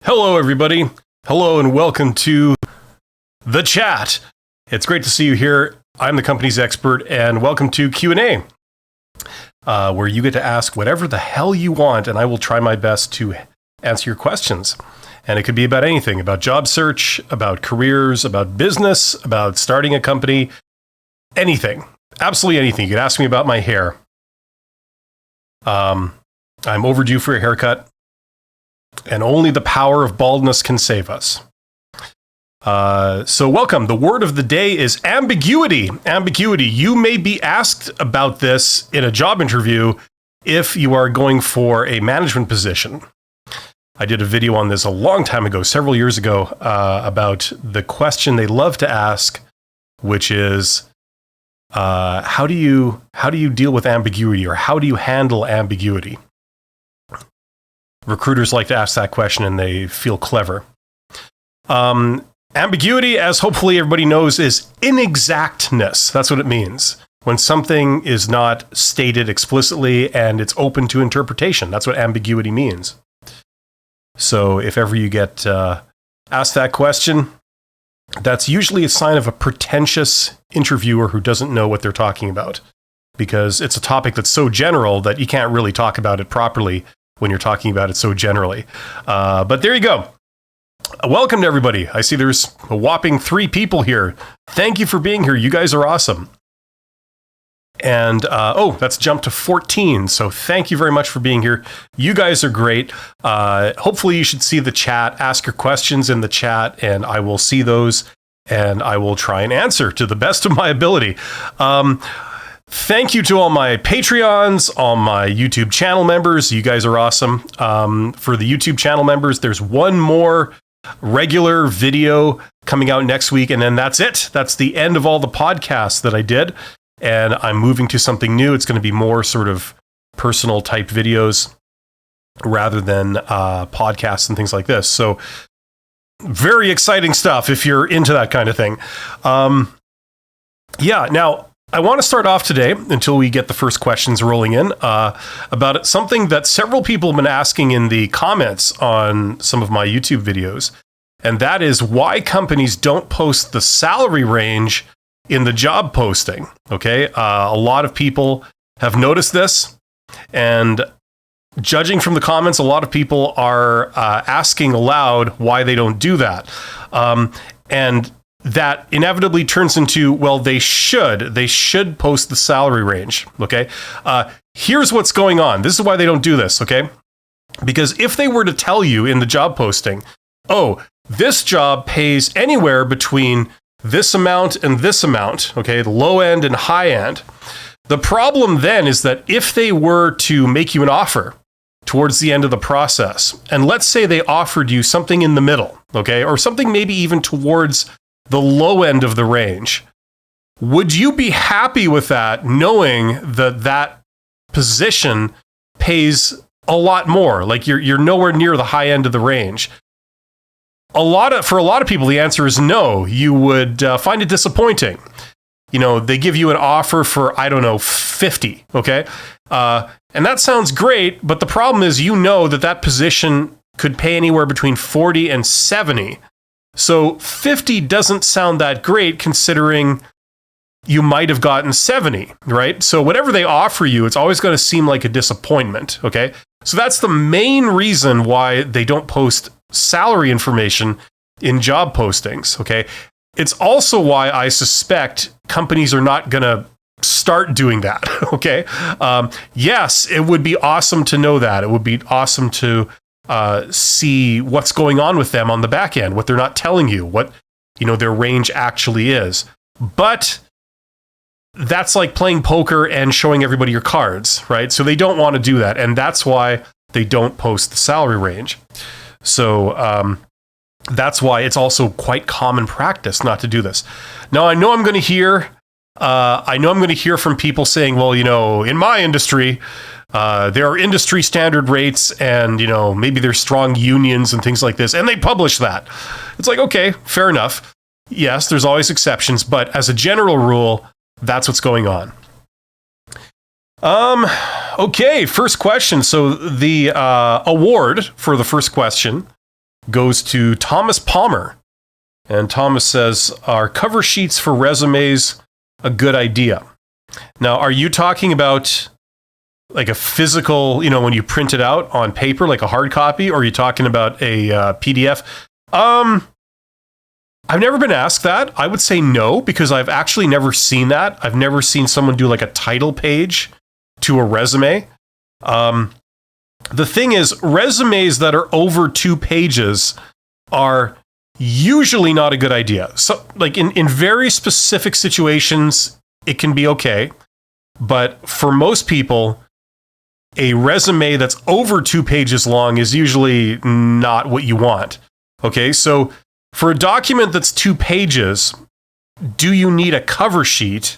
Hello, everybody. Hello, and welcome to the chat. It's great to see you here. I'm the company's expert, and welcome to Q&A, where you get to ask whatever the hell you want, and I will try my best to answer your questions. And it could be about anything, about job search, about careers, about business, about starting a company, anything. Absolutely anything. You could ask me about my hair. I'm overdue for a haircut. And only the power of baldness can save us. So welcome. The word of the day is ambiguity. Ambiguity. You may be asked about this in a job interview if you are going for a management position. I did a video on this a long time ago, several years ago, about the question they love to ask, which is, how do you deal with ambiguity, or how do you handle ambiguity? Recruiters like to ask that question and they feel clever. Ambiguity, as hopefully everybody knows, is inexactness. That's what it means. When something is not stated explicitly and it's open to interpretation. That's what ambiguity means. So if ever you get asked that question, that's usually a sign of a pretentious interviewer who doesn't know what they're talking about. Because it's a topic that's so general that you can't really talk about it properly when you're talking about it so generally. But there you go. Welcome to everybody. I see there's a whopping 3 people here. Thank you for being here. You guys are awesome. And, that's jumped to 14. So thank you very much for being here. You guys are great. Hopefully you should see the chat. Ask your questions in the chat, and I will see those, and I will try and answer to the best of my ability. Thank you to all my Patreons, all my YouTube channel members. You guys are awesome. For the YouTube channel members, there's one more regular video coming out next week, and then that's it. That's the end of all the podcasts that I did, and I'm moving to something new. It's going to be more sort of personal type videos rather than podcasts and things like this. So very exciting stuff if you're into that kind of thing. Now, I want to start off today, until we get the first questions rolling in, about something that several people have been asking in the comments on some of my YouTube videos, and that is why companies don't post the salary range in the job posting. Okay, a lot of people have noticed this, and judging from the comments, a lot of people are asking aloud why they don't do that. And that inevitably turns into, well, they should post the salary range. Okay. Here's what's going on. This is why they don't do this. Okay. Because if they were to tell you in the job posting, oh, this job pays anywhere between this amount and this amount. Okay. The low end and high end. The problem then is that if they were to make you an offer towards the end of the process, and let's say they offered you something in the middle, okay, or something maybe even towards the low end of the range, would you be happy with that, knowing that that position pays a lot more? Like you're nowhere near the high end of the range. For a lot of people, the answer is no. You would find it disappointing. You know, they give you an offer for, 50, okay? And that sounds great, but the problem is, that position could pay anywhere between 40 and 70. So 50 doesn't sound that great, considering you might have gotten 70, right? So whatever they offer you, it's always going to seem like a disappointment, okay? So that's the main reason why they don't post salary information in job postings, okay? It's also why I suspect companies are not going to start doing that, okay? Yes, it would be awesome to know that. It would be awesome to see what's going on with them on the back end, what they're not telling you, what their range actually is. But that's like playing poker and showing everybody your cards, right? So they don't want to do that, and that's why they don't post the salary range. So that's why it's also quite common practice not to do this. Now, I know I'm going to hear from people saying, well, in my industry, there are industry standard rates, and maybe there's strong unions and things like this, and they publish that. It's like, okay, fair enough. Yes, there's always exceptions, but as a general rule, that's what's going on. Okay, first question. So the award for the first question goes to Thomas Palmer. And Thomas says, are cover sheets for resumes a good idea? Now, are you talking about like a physical, when you print it out on paper, like a hard copy, or are you talking about a PDF? I've never been asked that. I would say no, because I've actually never seen that. I've never seen someone do like a title page to a resume. The thing is, resumes that are over 2 pages are usually not a good idea. So, like in very specific situations, it can be okay. But for most people, a resume that's over 2 pages long is usually not what you want. Okay, so for a document that's 2 pages, do you need a cover sheet?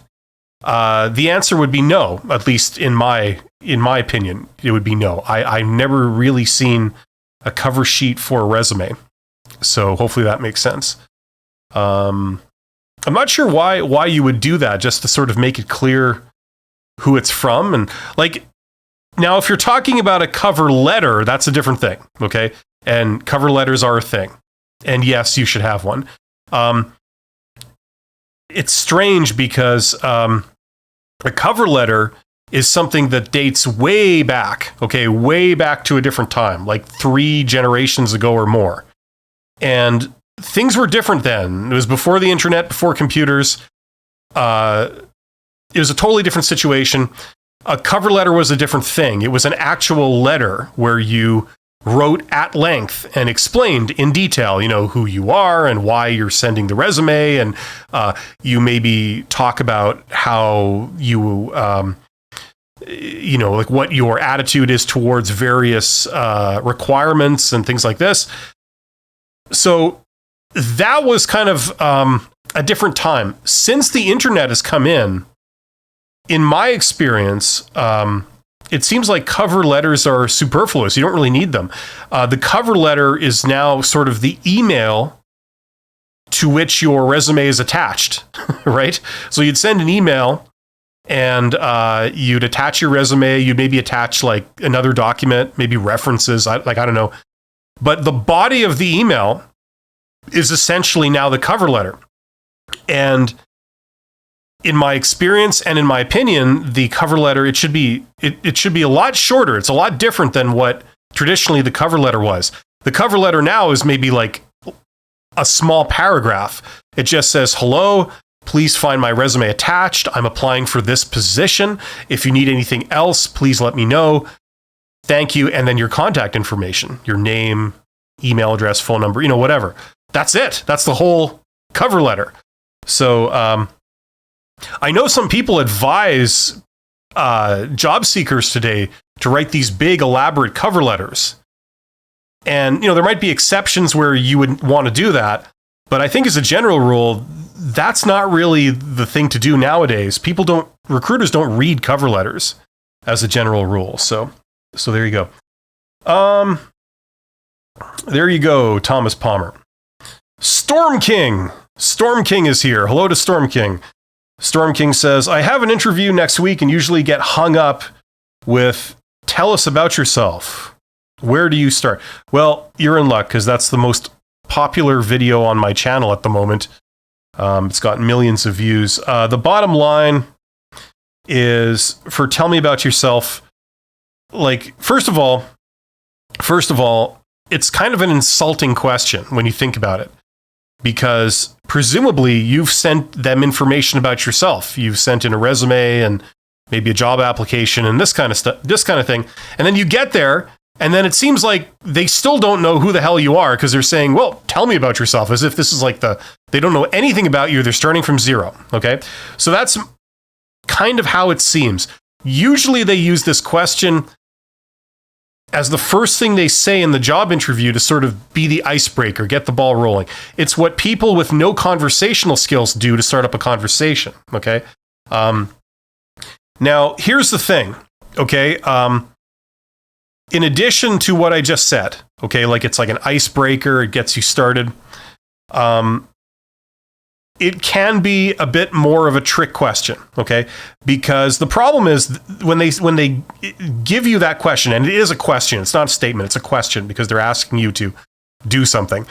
The answer would be no. At least in my opinion, it would be no. I've never really seen a cover sheet for a resume, so hopefully that makes sense. I'm not sure why you would do that, just to sort of make it clear who it's from. And like, now if you're talking about a cover letter, that's a different thing, okay? And cover letters are a thing. And yes, you should have one. It's strange because a cover letter is something that dates way back, okay, way back to a different time, like 3 generations ago or more. And things were different then. It was before the internet, before computers. It was a totally different situation. A cover letter was a different thing. It was an actual letter where you wrote at length and explained in detail, who you are and why you're sending the resume. And you maybe talk about how you, like what your attitude is towards various requirements and things like this. So that was kind of a different time. Since the internet has come in my experience, it seems like cover letters are superfluous. You don't really need them. The cover letter is now sort of the email to which your resume is attached, right? So you'd send an email and you'd attach your resume. You'd maybe attach like another document, maybe references, I don't know. But the body of the email is essentially now the cover letter. And in my experience and in my opinion, the cover letter, it should be a lot shorter. It's a lot different than what traditionally the cover letter was. The cover letter now is maybe like a small paragraph. It just says, hello, please find my resume attached. I'm applying for this position. If you need anything else, please let me know. Thank you. And then your contact information, your name, email address, phone number, whatever. That's it. That's the whole cover letter. So, I know some people advise job seekers today to write these big, elaborate cover letters. And, there might be exceptions where you would want to do that. But I think as a general rule, that's not really the thing to do nowadays. Recruiters don't read cover letters as a general rule. So there you go. There you go, Thomas Palmer. Storm King. Storm King is here. Hello to Storm King. Storm King says, I have an interview next week and usually get hung up with, tell us about yourself. Where do you start? Well, you're in luck because that's the most popular video on my channel at the moment. It's got millions of views. The bottom line is for tell me about yourself. Like, first of all, it's kind of an insulting question when you think about it. Because presumably you've sent them information about yourself. You've sent in a resume and maybe a job application and this kind of stuff, this kind of thing. And then you get there and then it seems like they still don't know who the hell you are because they're saying, well, tell me about yourself, as if this is like they don't know anything about you. They're starting from zero. Okay. So that's kind of how it seems. Usually they use this question as the first thing they say in the job interview to sort of be the icebreaker, get the ball rolling. It's what people with no conversational skills do to start up a conversation, okay? Now, here's the thing, okay? In addition to what I just said, okay, like it's like an icebreaker, it gets you started. It can be a bit more of a trick question, okay? Because the problem is when they give you that question, and it is a question, it's not a statement, it's a question because they're asking you to do something.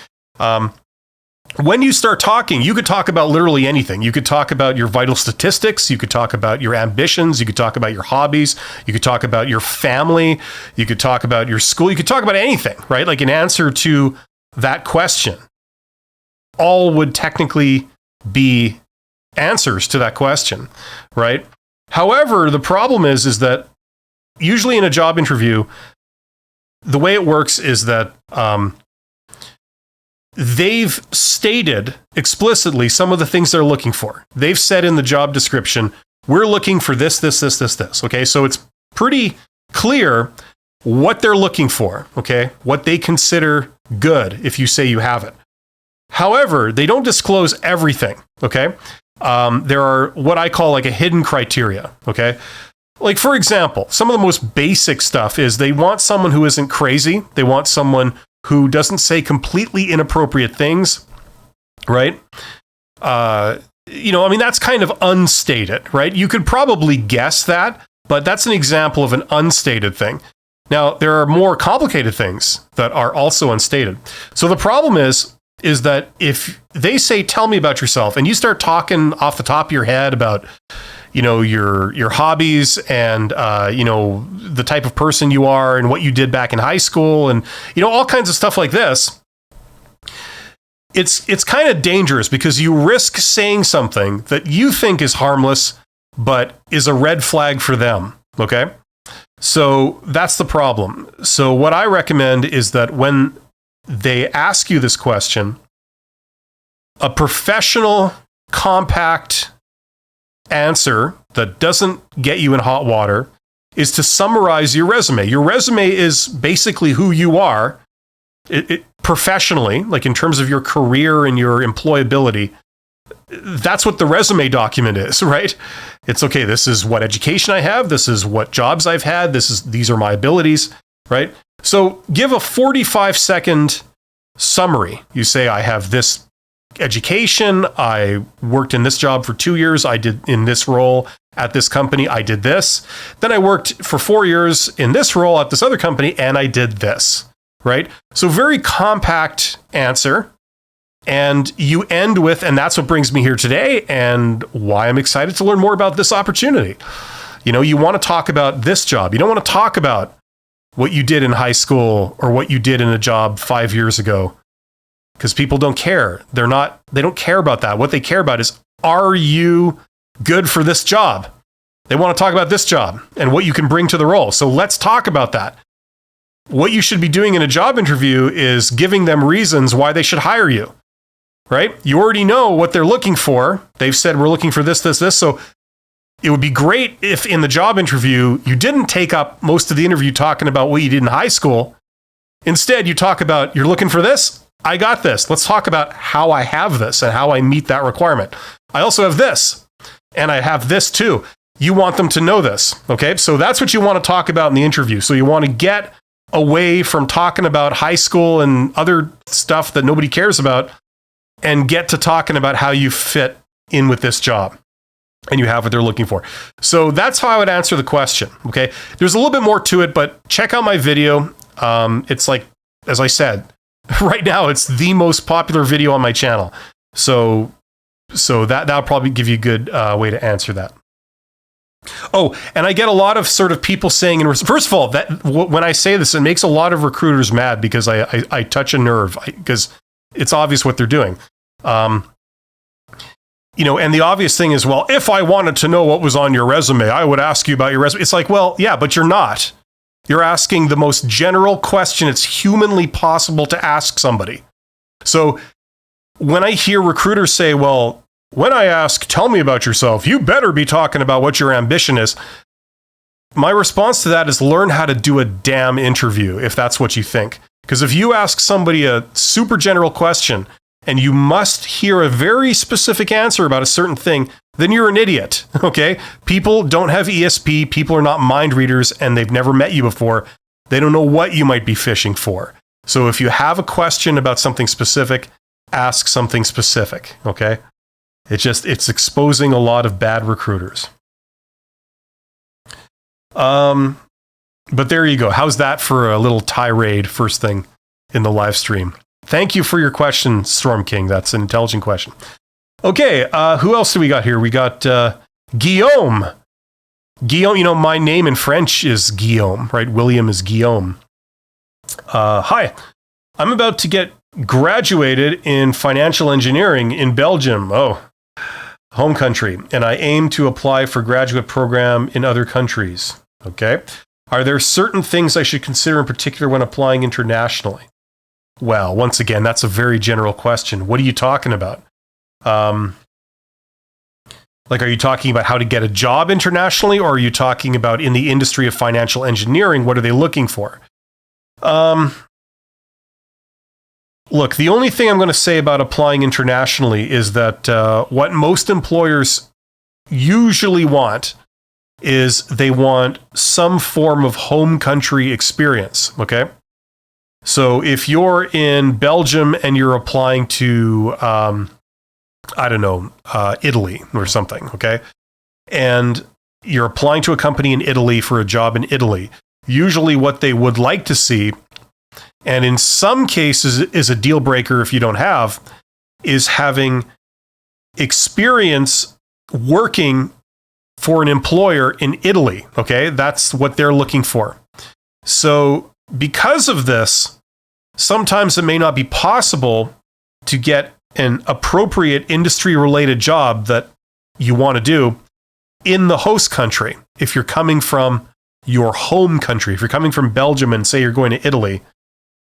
When you start talking, you could talk about literally anything. You could talk about your vital statistics. You could talk about your ambitions. You could talk about your hobbies. You could talk about your family. You could talk about your school. You could talk about anything, right? Like an answer to that question. All would technically be answers to that question, right? However, the problem is that usually in a job interview, the way it works is that they've stated explicitly some of the things they're looking for. They've said in the job description, we're looking for this. Okay, so it's pretty clear what they're looking for, okay? What they consider good if you say you have it. However, they don't disclose everything, okay? There are what I call like a hidden criteria, okay? Like, for example, some of the most basic stuff is they want someone who isn't crazy. They want someone who doesn't say completely inappropriate things, right? That's kind of unstated, right? You could probably guess that, but that's an example of an unstated thing. Now, there are more complicated things that are also unstated. So the problem is that if they say, tell me about yourself, and you start talking off the top of your head about, your hobbies and, the type of person you are and what you did back in high school and, all kinds of stuff like this, it's kind of dangerous because you risk saying something that you think is harmless, but is a red flag for them. Okay. So that's the problem. So what I recommend is that when they ask you this question, a professional, compact answer that doesn't get you in hot water is to summarize your resume. Your resume is basically who you are professionally, like in terms of your career and your employability. That's what the resume document is, right? It's okay. This is what education I have. This is what jobs I've had. These are my abilities, right? So give a 45-second summary. You say, I have this education. I worked in this job for 2 years. I did in this role at this company. I did this. Then I worked for 4 years in this role at this other company, and I did this, right? So very compact answer. And you end with, and that's what brings me here today and why I'm excited to learn more about this opportunity. You want to talk about this job. You don't want to talk about what you did in high school or what you did in a job 5 years ago, because people don't care. They don't care about that. What they care about is, are you good for this job? They want to talk about this job and what you can bring to the role. So let's talk about that. What you should be doing in a job interview is giving them reasons why they should hire you, right? You already know what they're looking for. They've said, we're looking for this. So it would be great if in the job interview, you didn't take up most of the interview talking about what you did in high school. Instead, you talk about, you're looking for this. I got this. Let's talk about how I have this and how I meet that requirement. I also have this, and I have this too. You want them to know this, okay? So that's what you want to talk about in the interview. So you want to get away from talking about high school and other stuff that nobody cares about and get to talking about how you fit in with this job and you have what they're looking for. So that's how I would answer the question, okay? There's a little bit more to it, but check out my video. It's like, as I said, right now, it's the most popular video on my channel. So that'll probably give you a good way to answer that. Oh, and I get a lot of sort of people saying, first of all, that when I say this, it makes a lot of recruiters mad because I touch a nerve because it's obvious what they're doing. And the obvious thing is, well, if I wanted to know what was on your resume, I would ask you about your resume. It's like, well, yeah, but you're not. You're asking the most general question it's humanly possible to ask somebody. So when I hear recruiters say, well, when I ask, tell me about yourself, you better be talking about what your ambition is. My response to that is learn how to do a damn interview if that's what you think. Because if you ask somebody a super general question and you must hear a very specific answer about a certain thing, then you're an idiot, okay? People don't have ESP, people are not mind readers, and they've never met you before. They don't know what you might be fishing for. So if you have a question about something specific, ask something specific, okay? It's exposing a lot of bad recruiters. But there you go. How's that for a little tirade first thing in the live stream? Thank you for your question, Storm King. That's an intelligent question. Okay, who else do we got here? We got Guillaume. Guillaume, my name in French is Guillaume, right? William is Guillaume. Hi, I'm about to get graduated in financial engineering in Belgium. Oh, home country. And I aim to apply for graduate program in other countries. Okay. Are there certain things I should consider in particular when applying internationally? Well, once again, that's a very general question. What are you talking about? Are you talking about how to get a job internationally, or are you talking about in the industry of financial engineering? What are they looking for? Look, the only thing I'm going to say about applying internationally is that what most employers usually want is they want some form of home country experience, okay? So if you're in Belgium and you're applying to, Italy or something, okay? And you're applying to a company in Italy for a job in Italy, usually what they would like to see, and in some cases is a deal breaker if you don't have, is having experience working for an employer in Italy, okay? That's what they're looking for. So because of this, sometimes it may not be possible to get an appropriate industry-related job that you want to do in the host country. If you're coming from your home country, if you're coming from Belgium and say you're going to Italy,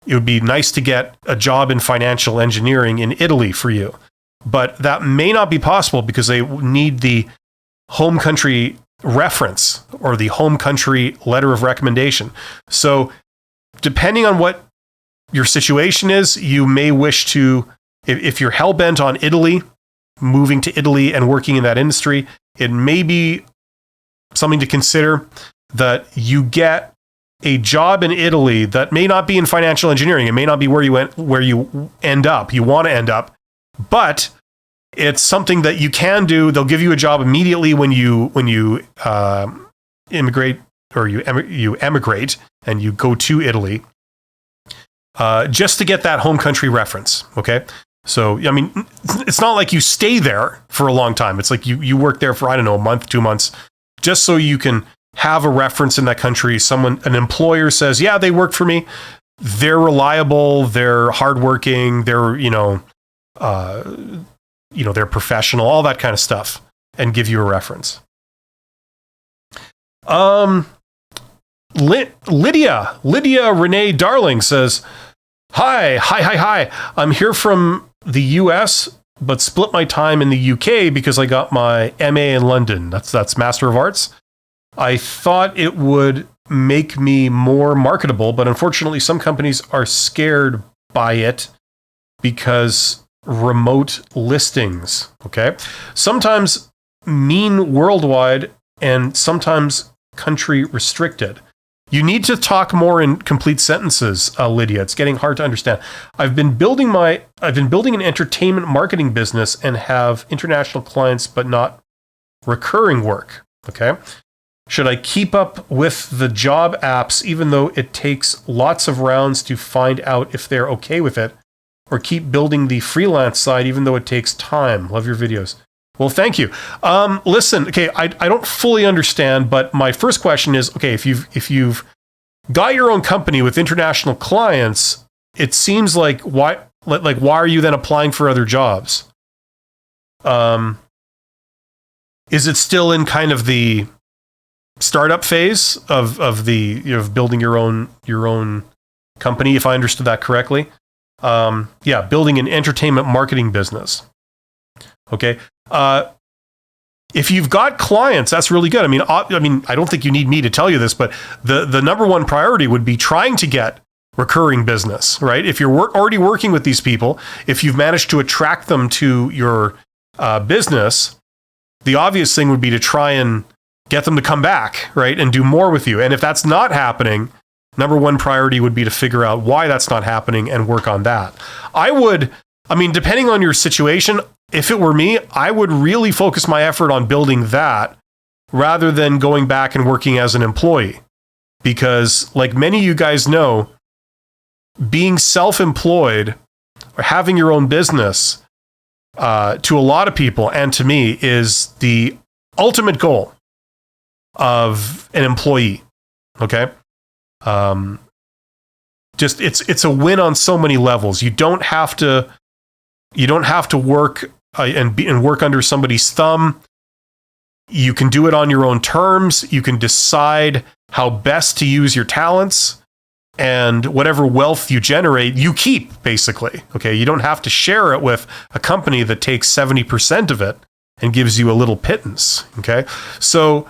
it would be nice to get a job in financial engineering in Italy for you. But that may not be possible because they need the home country reference or the home country letter of recommendation. So depending on what your situation is, you may wish to, if you're hell-bent on Italy, moving to Italy and working in that industry, it may be something to consider that you get a job in Italy that may not be in financial engineering. It may not be where you end up. You want to end up, but it's something that you can do. They'll give you a job immediately when you immigrate or you emigrate and you go to Italy, just to get that home country reference. Okay. So, I mean, it's not like you stay there for a long time. It's like you work there for, a month, 2 months, just so you can have a reference in that country. An employer says, yeah, they work for me. They're reliable. They're hardworking. They're, they're professional, all that kind of stuff, and give you a reference. Lydia Renee Darling says, Hi. I'm here from the US, but split my time in the UK because I got my MA in London. That's Master of Arts. I thought it would make me more marketable, but unfortunately some companies are scared by it because remote listings, okay? Sometimes mean worldwide and sometimes country restricted. You need to talk more in complete sentences, Lydia. It's getting hard to understand. I've been building an entertainment marketing business and have international clients, but not recurring work, okay? Should I keep up with the job apps, even though it takes lots of rounds to find out if they're okay with it, or keep building the freelance side, even though it takes time? Love your videos. Well, thank you. Listen, okay, I don't fully understand, but my first question is, okay, if you've got your own company with international clients, it seems like why are you then applying for other jobs? Is it still in kind of the startup phase of building your own company, if I understood that correctly? Building an entertainment marketing business. Okay. If you've got clients, that's really good. I mean, I don't think you need me to tell you this, but the number one priority would be trying to get recurring business, right? If you're already working with these people, if you've managed to attract them to your business, the obvious thing would be to try and get them to come back, right? And do more with you. And if that's not happening, number one priority would be to figure out why that's not happening and work on that. Depending on your situation, if it were me, I would really focus my effort on building that rather than going back and working as an employee. Because like many of you guys know, being self-employed or having your own business, to a lot of people and to me, is the ultimate goal of an employee. Okay. Just it's a win on so many levels. You don't have to work and work under somebody's thumb. You can do it on your own terms. You can decide how best to use your talents, and whatever wealth you generate, you keep, basically. Okay, you don't have to share it with a company that takes 70% of it and gives you a little pittance. Okay, so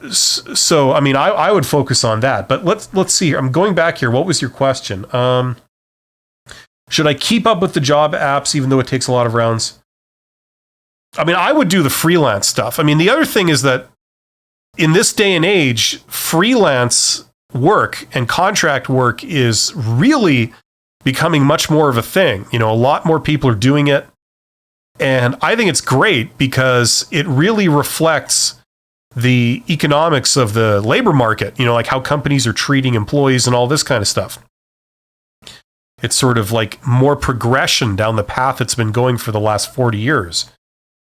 I mean, I would focus on that. But let's see here. I'm going back here. What was your question? Should I keep up with the job apps even though it takes a lot of rounds? I mean, I would do the freelance stuff. I mean, the other thing is that in this day and age, freelance work and contract work is really becoming much more of a thing. You know, a lot more people are doing it. And I think it's great because it really reflects the economics of the labor market, you know, like how companies are treating employees and all this kind of stuff. It's sort of like more progression down the path it's been going for the last 40 years.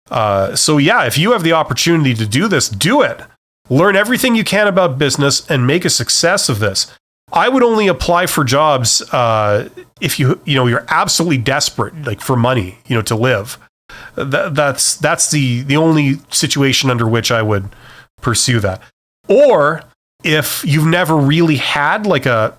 So yeah, if you have the opportunity to do this, do it. Learn everything you can about business and make a success of this. I would only apply for jobs if you're absolutely desperate, like for money, you know, to live. That's the only situation under which I would pursue that. Or if you've never really had like a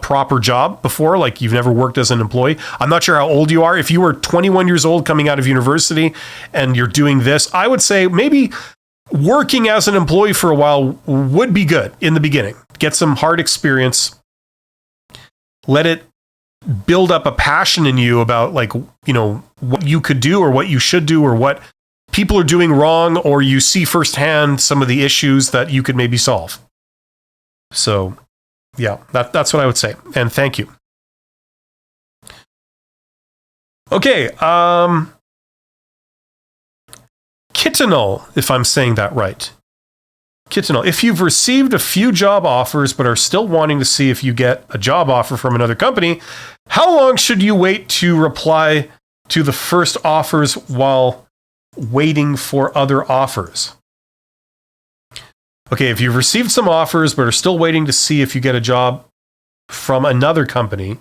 proper job before, like you've never worked as an employee. I'm not sure how old you are. If you were 21 years old coming out of university and you're doing this, I would say maybe working as an employee for a while would be good in the beginning. Get some hard experience. Let it build up a passion in you about, like, you know, what you could do or what you should do or what people are doing wrong, or you see firsthand some of the issues that you could maybe solve. So yeah, that's what I would say. And thank you. Okay. Kittanel, if I'm saying that right. Kittanel, if you've received a few job offers but are still wanting to see if you get a job offer from another company, how long should you wait to reply to the first offers while waiting for other offers? Okay, if you've received some offers but are still waiting to see if you get a job from another company,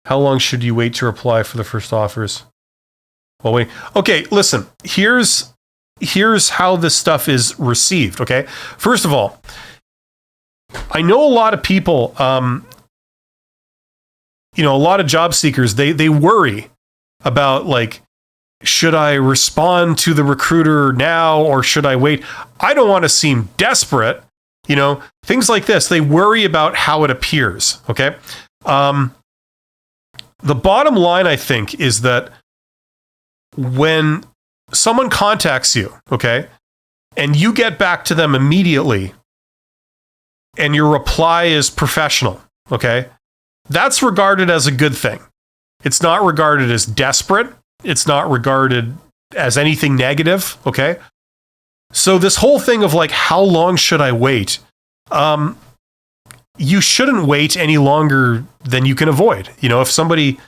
how long should you wait to reply for the first offers? Well, wait. Okay, listen. Here's how this stuff is received, okay? First of all, I know a lot of people, a lot of job seekers, they worry about, like, should I respond to the recruiter now or should I wait? I don't want to seem desperate, you know, things like this. They worry about how it appears, okay? The bottom line, I think, is that when someone contacts you, okay, and you get back to them immediately and your reply is professional, okay, that's regarded as a good thing. It's not regarded as desperate. It's not regarded as anything negative, okay? So this whole thing of, like, how long should I wait? You shouldn't wait any longer than you can avoid. You know, if somebody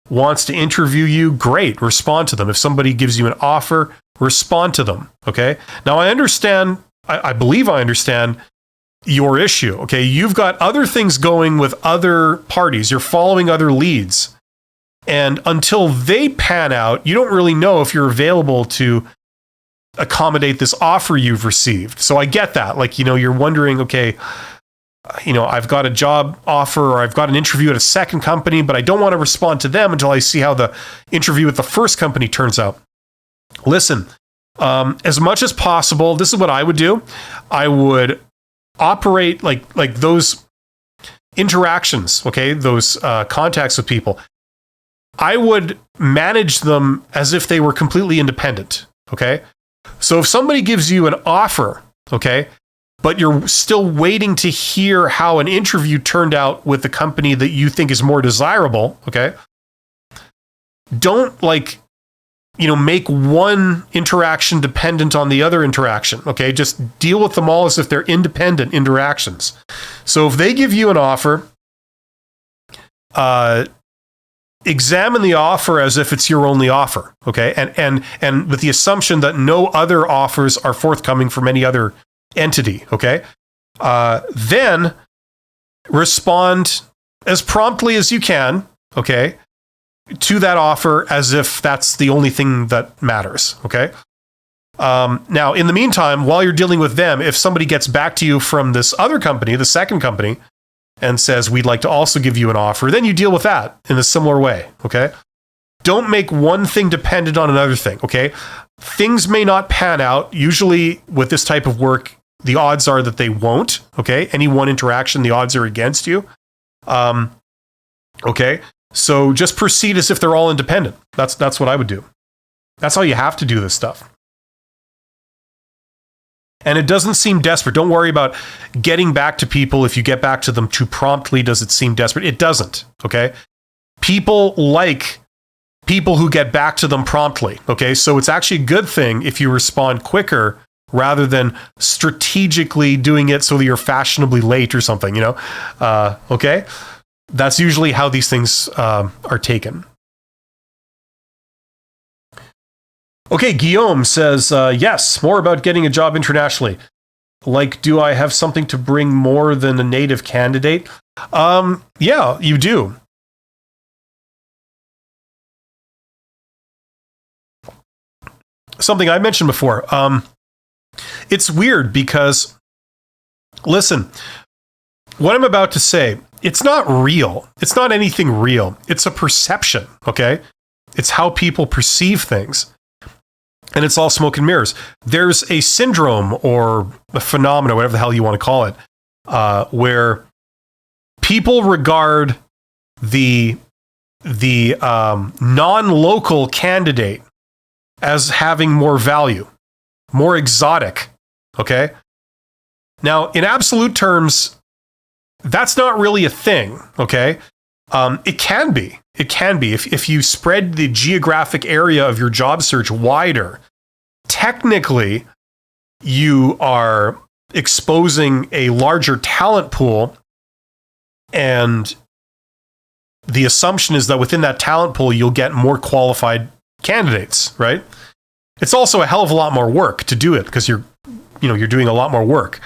wants to interview you, great, respond to them. If somebody gives you an offer, respond to them, okay? Now, I understand, I believe I understand your issue, okay? You've got other things going with other parties. You're following other leads. And until they pan out, you don't really know if you're available to accommodate this offer you've received. So I get that. Like, you know, you're wondering, okay, you know, I've got a job offer or I've got an interview at a second company, but I don't want to respond to them until I see how the interview with the first company turns out. Listen, as much as possible, this is what I would do. I would operate like those interactions, okay, those contacts with people. I would manage them as if they were completely independent, okay? So if somebody gives you an offer, okay, but you're still waiting to hear how an interview turned out with the company that you think is more desirable, okay, don't, like, you know, make one interaction dependent on the other interaction, okay? Just deal with them all as if they're independent interactions. So if they give you an offer, examine the offer as if it's your only offer, okay? And with the assumption that no other offers are forthcoming from any other entity, okay? Then respond as promptly as you can, okay, to that offer as if that's the only thing that matters, okay? Now, in the meantime, while you're dealing with them, if somebody gets back to you from this other company, the second company, and says, we'd like to also give you an offer, then you deal with that in a similar way, okay? Don't make one thing dependent on another thing, okay? Things may not pan out. Usually with this type of work, the odds are that they won't, okay? Any one interaction, the odds are against you. Okay? So just proceed as if they're all independent. That's what I would do. That's how you have to do this stuff. And it doesn't seem desperate. Don't worry about getting back to people. If you get back to them too promptly, does it seem desperate? It doesn't, okay? People like people who get back to them promptly, okay? So it's actually a good thing if you respond quicker rather than strategically doing it so that you're fashionably late or something, you know? Okay? That's usually how these things are taken. Okay, Guillaume says, yes, more about getting a job internationally. Like, do I have something to bring more than a native candidate? Yeah, you do. Something I mentioned before. It's weird because, listen, what I'm about to say, it's not real. It's not anything real. It's a perception, okay? It's how people perceive things. And it's all smoke and mirrors. There's a syndrome or a phenomenon, whatever the hell you want to call it, where people regard the non-local candidate as having more value, more exotic, okay? Now, in absolute terms, that's not really a thing, okay? It can be. It can be. If you spread the geographic area of your job search wider, technically, you are exposing a larger talent pool, and the assumption is that within that talent pool, you'll get more qualified candidates, right? It's also a hell of a lot more work to do it because you're doing a lot more work.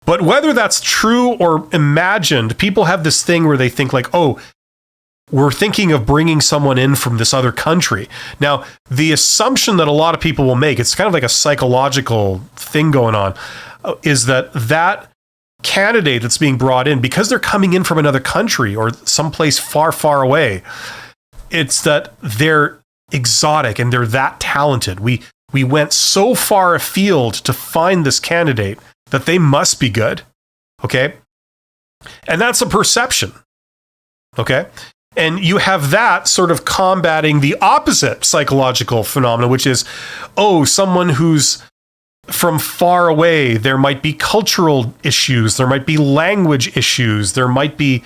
But whether that's true or imagined, people have this thing where they think like, oh, we're thinking of bringing someone in from this other country. Now, the assumption that a lot of people will make, it's kind of like a psychological thing going on, is that candidate that's being brought in, because they're coming in from another country or someplace far, far away, it's that they're exotic and they're that talented. We went so far afield to find this candidate that they must be good, okay? And that's a perception, okay? And you have that sort of combating the opposite psychological phenomenon, which is, oh, someone who's from far away, there might be cultural issues, there might be language issues, there might be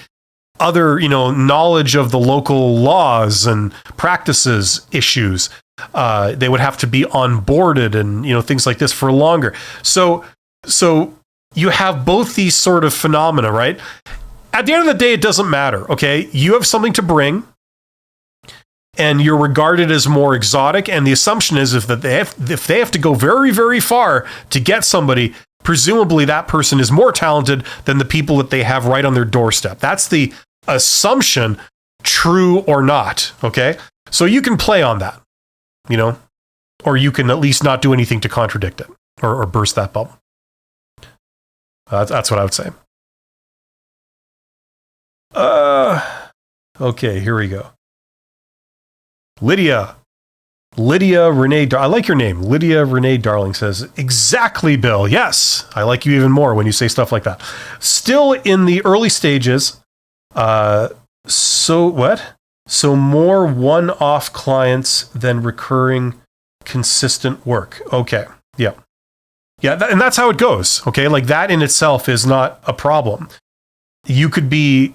other, knowledge of the local laws and practices issues. They would have to be onboarded and, things like this for longer. So you have both these sort of phenomena, right? At the end of the day, it doesn't matter, okay? You have something to bring, and you're regarded as more exotic, and the assumption is if they have to go very, very far to get somebody, presumably that person is more talented than the people that they have right on their doorstep. That's the assumption, true or not, okay? So you can play on that, or you can at least not do anything to contradict it or burst that bubble. That's what I would say. Okay, here we go. Lydia Renee, I like your name. Lydia Renee Darling says, exactly, Bill. Yes, I like you even more when you say stuff like that. Still in the early stages. So more one-off clients than recurring, consistent work. Okay, yeah. Yeah, and that's how it goes, okay? Like that in itself is not a problem. You could be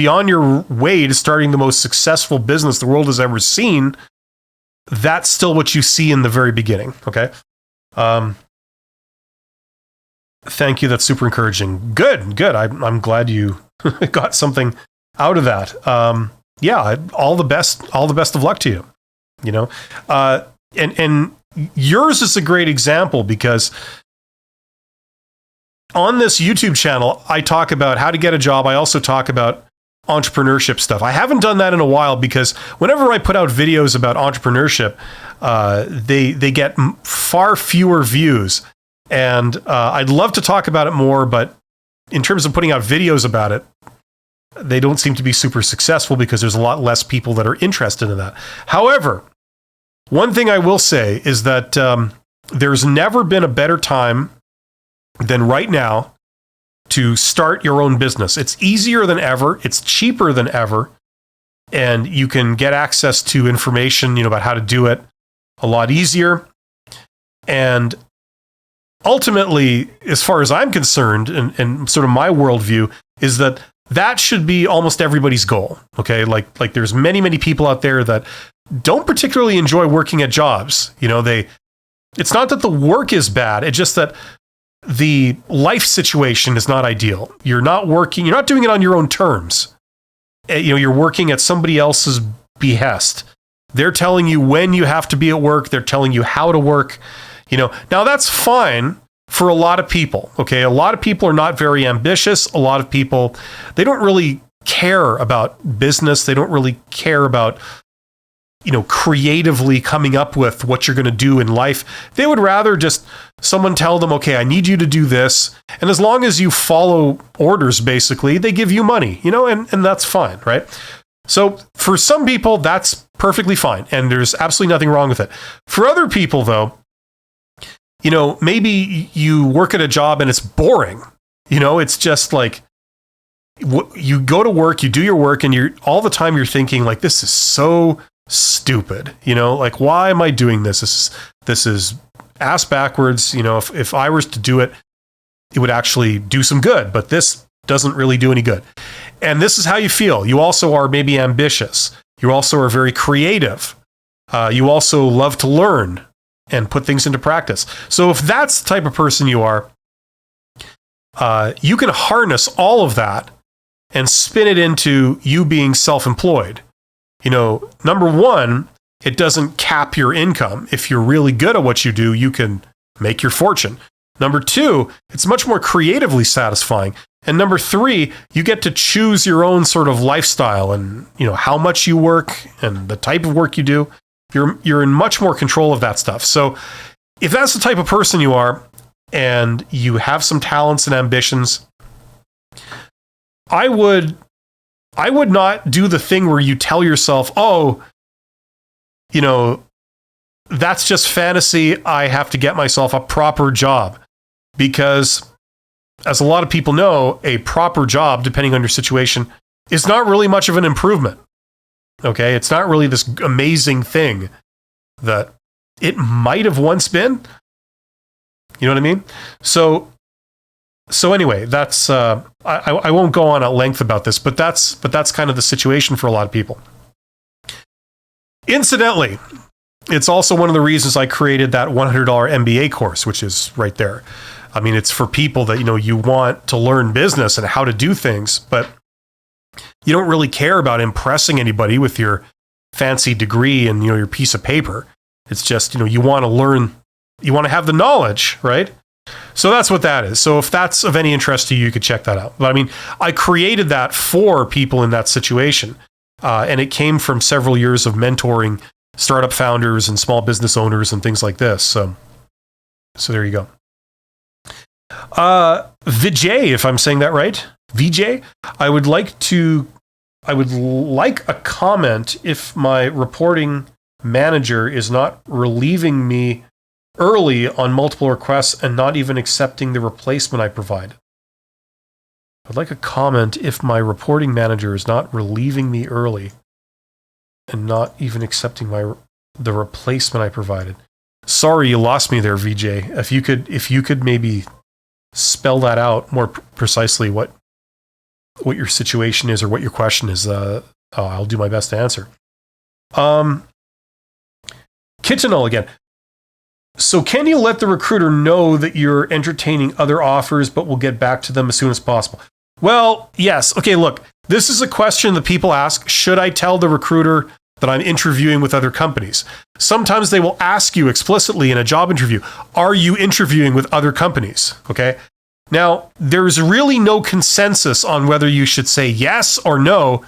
on your way to starting the most successful business the world has ever seen. That's still what you see in the very beginning, okay? Thank you. That's super encouraging. Good. I'm glad you got something out of that. Yeah, all the best of luck to you. You know, and yours is a great example because on this YouTube channel, I talk about how to get a job. I also talk about entrepreneurship stuff. I haven't done that in a while because whenever I put out videos about entrepreneurship, they get far fewer views. And I'd love to talk about it more, but in terms of putting out videos about it, they don't seem to be super successful because there's a lot less people that are interested in that. However, one thing I will say is that there's never been a better time than right now to start your own business. It's easier than ever. It's cheaper than ever. And you can get access to information, about how to do it a lot easier. And ultimately, as far as I'm concerned, and sort of my worldview, is that should be almost everybody's goal. Okay. Like there's many people out there that don't particularly enjoy working at jobs. It's not that the work is bad. It's just that the life situation is not ideal. You're not doing it on your own terms. You're working at somebody else's behest. They're telling you when you have to be at work. They're telling you how to work. Now that's fine for a lot of people. Okay. A lot of people are not very ambitious. A lot of people, they don't really care about business. They don't really care about, creatively coming up with what you're going to do in life. They would rather just someone tell them, okay, I need you to do this. And as long as you follow orders, basically, they give you money, and that's fine, right? So for some people, that's perfectly fine. And there's absolutely nothing wrong with it. For other people, though, maybe you work at a job and it's boring. It's just like you go to work, you do your work, and all the time you're thinking like, this is so stupid. Like, why am I doing this? This is ass backwards. If I was to do it, it would actually do some good, but this doesn't really do any good. And this is how you feel. You also are maybe ambitious. You also are very creative. You also love to learn and put things into practice. So if that's the type of person you are, you can harness all of that and spin it into you being self-employed. Number one, it doesn't cap your income. If you're really good at what you do, you can make your fortune. Number two, it's much more creatively satisfying. And number three, you get to choose your own sort of lifestyle and, how much you work and the type of work you do. You're in much more control of that stuff. So if that's the type of person you are and you have some talents and ambitions, I would not do the thing where you tell yourself, oh, that's just fantasy. I have to get myself a proper job. Because as a lot of people know, a proper job, depending on your situation, is not really much of an improvement. Okay, it's not really this amazing thing that it might have once been. You know what I mean? So anyway, that's I won't go on at length about this, but that's kind of the situation for a lot of people. Incidentally, it's also one of the reasons I created that $100 MBA course, which is right there. I mean, it's for people that you want to learn business and how to do things, but you don't really care about impressing anybody with your fancy degree and your piece of paper. It's just you want to learn, you want to have the knowledge, right? So that's what that is. So if that's of any interest to you, you could check that out. But I mean, I created that for people in that situation, and it came from several years of mentoring startup founders and small business owners and things like this. So there you go. Vijay, if I'm saying that right, Vijay, I would like a comment if my reporting manager is not relieving me early on multiple requests and not even accepting the replacement I provide. I'd like a comment if my reporting manager is not relieving me early and not even accepting the replacement I provided. Sorry, you lost me there, VJ. If you could maybe spell that out more precisely, what your situation is or what your question is, I'll do my best to answer. Kitchenall again. So can you let the recruiter know that you're entertaining other offers, but we'll get back to them as soon as possible? Well, yes. Okay, look, This is a question that people ask, should I tell the recruiter that I'm interviewing with other companies? Sometimes they will ask you explicitly in a job interview, are you interviewing with other companies? Okay. Now, there's really no consensus on whether you should say yes or no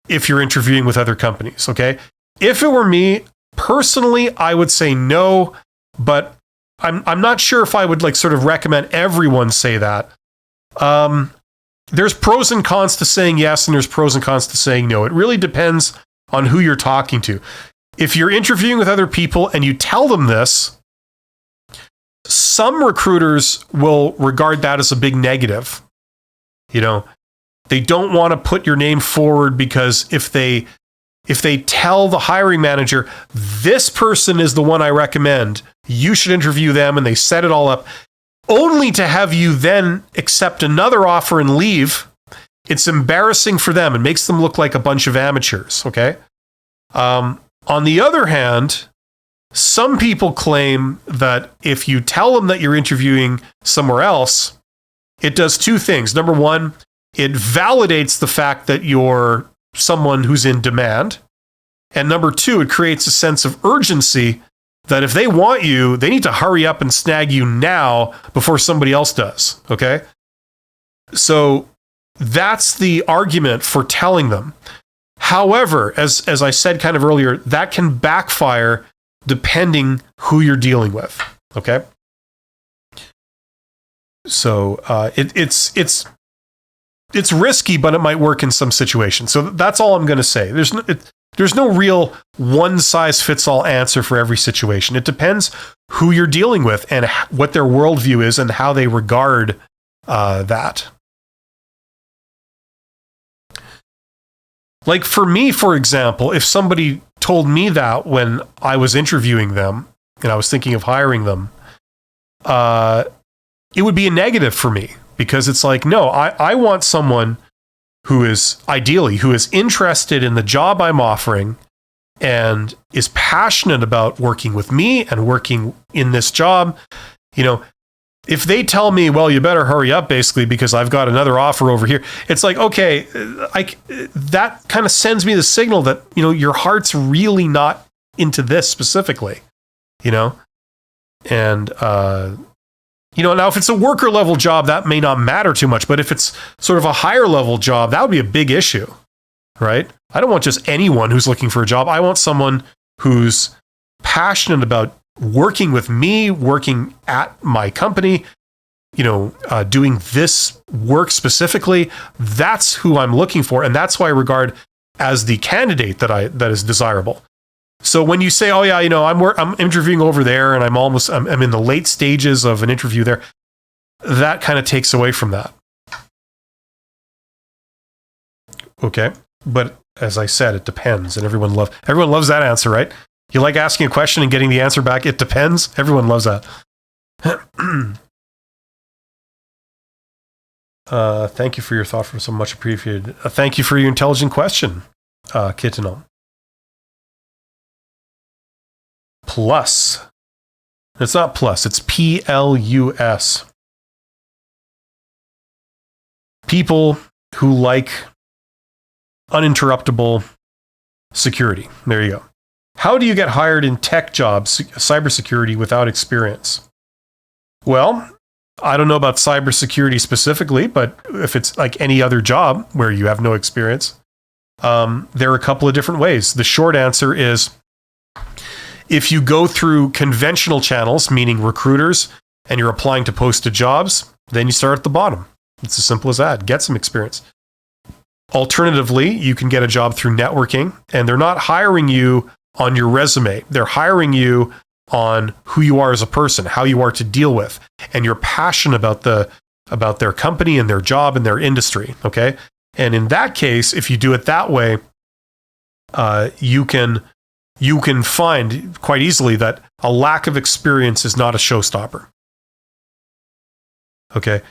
if you're interviewing with other companies. Okay. If it were me, personally, I would say no, but I'm not sure if I would like sort of recommend everyone say that. There's pros and cons to saying yes, and there's pros and cons to saying no. It really depends on who you're talking to. If you're interviewing with other people and you tell them this, some recruiters will regard that as a big negative. You know, they don't want to put your name forward because if they tell the hiring manager, this person is the one I recommend, you should interview them, and they set it all up, only to have you then accept another offer and leave, it's embarrassing for them. It makes them look like a bunch of amateurs, okay? On the other hand, some people claim that if you tell them that you're interviewing somewhere else, it does two things. Number one, it validates the fact that you're someone who's in demand. And number two, it creates a sense of urgency that if they want you, they need to hurry up and snag you now before somebody else does, okay? So that's the argument for telling them. However, as I said kind of earlier, that can backfire depending who you're dealing with, okay? So it's risky, but it might work in some situations. So that's all I'm going to say. There's no real one-size-fits-all answer for every situation. It depends who you're dealing with and what their worldview is and how they regard that. Like for me, for example, if somebody told me that when I was interviewing them and I was thinking of hiring them, it would be a negative for me because it's like, no, I want someone who is interested in the job I'm offering and is passionate about working with me and working in this job. You know, if they tell me, well, you better hurry up basically because I've got another offer over here, it's like, okay, that kind of sends me the signal that, you know, your heart's really not into this specifically, you know? And, you know, now if it's a worker level job, that may not matter too much, but if it's sort of a higher level job, that would be a big issue, right? I don't want just anyone who's looking for a job. I want someone who's passionate about working with me, working at my company, you know, doing this work specifically. That's who I'm looking for. And that's who I regard as the candidate that is desirable. So when you say, oh yeah, you know, I'm interviewing over there and I'm in the late stages of an interview there, that kind of takes away from that. Okay. But as I said, it depends, and everyone loves that answer, right? You like asking a question and getting the answer back, it depends. Everyone loves that. Thank you for your thought, for so much appreciated. Thank you for your intelligent question, Kitano. Plus. It's not plus, it's PLUS. People who like uninterruptible security. There you go. How do you get hired in tech jobs, cybersecurity, without experience? Well, I don't know about cybersecurity specifically, but if it's like any other job where you have no experience, there are a couple of different ways. The short answer is, if you go through conventional channels, meaning recruiters, and you're applying to posted jobs, then you start at the bottom. It's as simple as that. Get some experience. Alternatively, you can get a job through networking, and they're not hiring you on your resume. They're hiring you on who you are as a person, how you are to deal with, and your passion about their company and their job and their industry. Okay, and in that case, if you do it that way, you can find quite easily that a lack of experience is not a showstopper. Okay.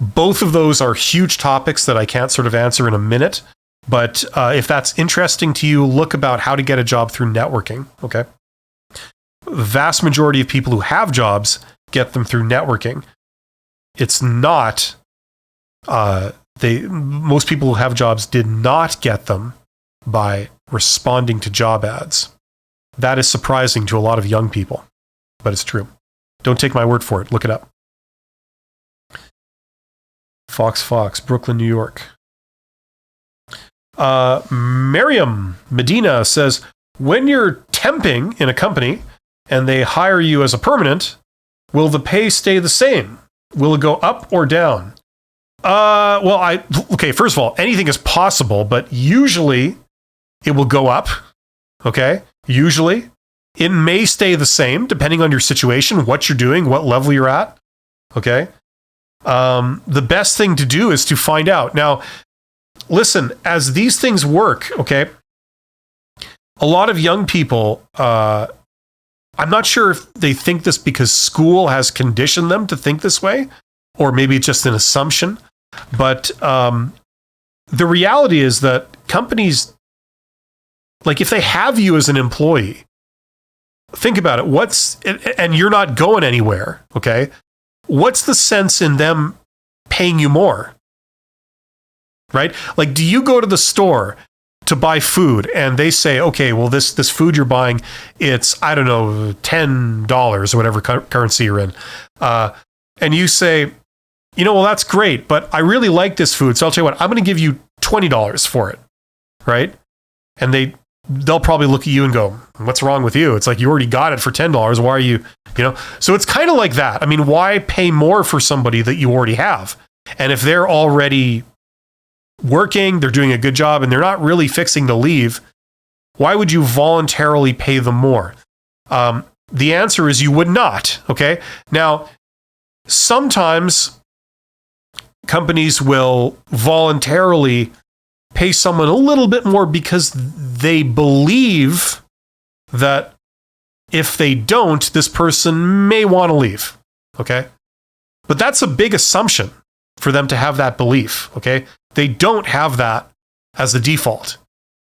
Both of those are huge topics that I can't sort of answer in a minute, but if that's interesting to you, look about how to get a job through networking, okay? The vast majority of people who have jobs get them through networking. It's not Most people who have jobs did not get them by responding to job ads. That is surprising to a lot of young people, but it's true. Don't take my word for it. Look it up. Fox, Brooklyn, New York. Miriam Medina says, when you're temping in a company and they hire you as a permanent, will the pay stay the same? Will it go up or down? Okay, first of all, anything is possible, but usually it will go up. Okay? Usually. It may stay the same depending on your situation, what you're doing, what level you're at. Okay? The best thing to do is to find out. Now, listen, as these things work, okay, a lot of young people, I'm not sure if they think this because school has conditioned them to think this way, or maybe it's just an assumption. But the reality is that companies, like if they have you as an employee, think about it. And you're not going anywhere, okay? What's the sense in them paying you more? Right? Like, do you go to the store to buy food and they say, okay, well, this food you're buying, it's, I don't know, $10 or whatever currency you're in. And you say, well, that's great, but I really like this food. So I'll tell you what, I'm going to give you $20 for it. Right? And they'll probably look at you and go, what's wrong with you? It's like, you already got it for $10. Why are you? So it's kind of like that. I mean, why pay more for somebody that you already have? And if they're already working, they're doing a good job, and they're not really fixing to leave, why would you voluntarily pay them more? The answer is you would not. Okay. Now, sometimes companies will voluntarily pay someone a little bit more because they believe that if they don't, this person may want to leave. Okay. But that's a big assumption for them to have that belief. Okay. They don't have that as the default,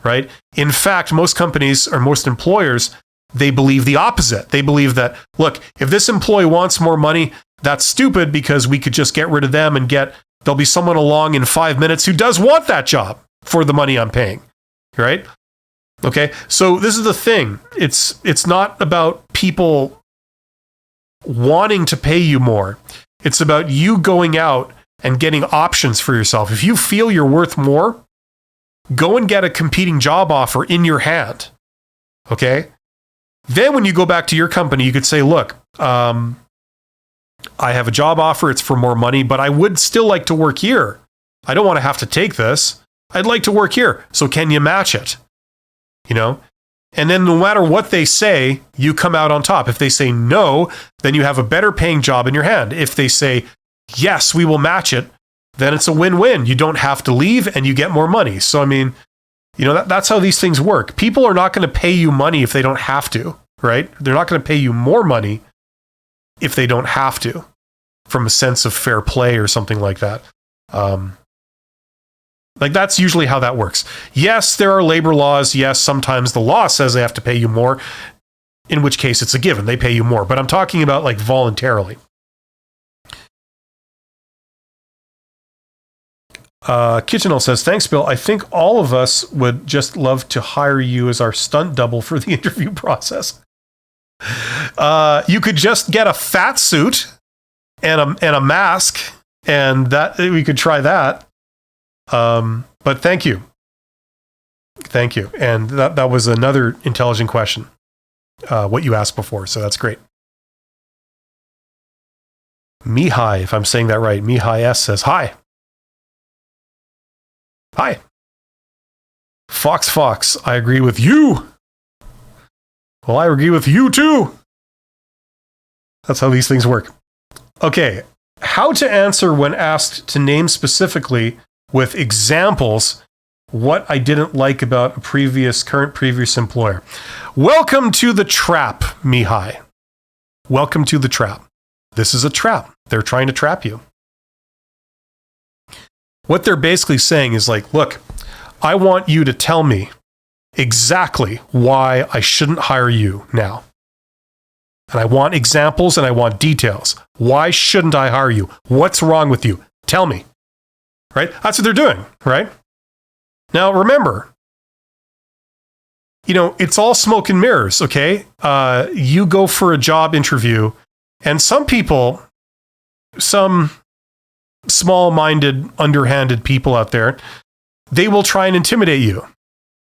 right? In fact, most companies or most employers, they believe the opposite. They believe that, look, if this employee wants more money, that's stupid because we could just get rid of them and there'll be someone along in 5 minutes who does want that job for the money I'm paying, right? Okay, so this is the thing. It's not about people wanting to pay you more. It's about you going out and getting options for yourself. If you feel you're worth more, go and get a competing job offer in your hand, okay? Then when you go back to your company, you could say, look, I have a job offer. It's for more money, but I would still like to work here. I don't want to have to take this. I'd like to work here. So can you match it? And then no matter what they say, you come out on top. If they say no, then you have a better paying job in your hand. If they say, yes, we will match it, then it's a win-win. You don't have to leave and you get more money. So, I mean, that's how these things work. People are not going to pay you money if they don't have to, right? They're not going to pay you more money if they don't have to, from a sense of fair play or something like that. Like, that's usually how that works. Yes, there are labor laws. Yes, sometimes the law says they have to pay you more, in which case it's a given. They pay you more. But I'm talking about like voluntarily. Kitchenell says, thanks, Bill. I think all of us would just love to hire you as our stunt double for the interview process. You could just get a fat suit and a mask, and that we could try that. But thank you. Thank you. And that was another intelligent question, what you asked before. So that's great. Mihai, if I'm saying that right, Mihai S says, hi. Hi. Fox, I agree with you. Well, I agree with you too. That's how these things work. Okay. How to answer when asked to name specifically with examples what I didn't like about a current previous employer. Welcome to the trap, Mihai. Welcome to the trap. This is a trap. They're trying to trap you. What they're basically saying is like, look, I want you to tell me exactly why I shouldn't hire you now. And I want examples and I want details. Why shouldn't I hire you? What's wrong with you? Tell me. right? That's what they're doing, right? Now, remember, it's all smoke and mirrors, okay? You go for a job interview, and some people, some small-minded, underhanded people out there, they will try and intimidate you.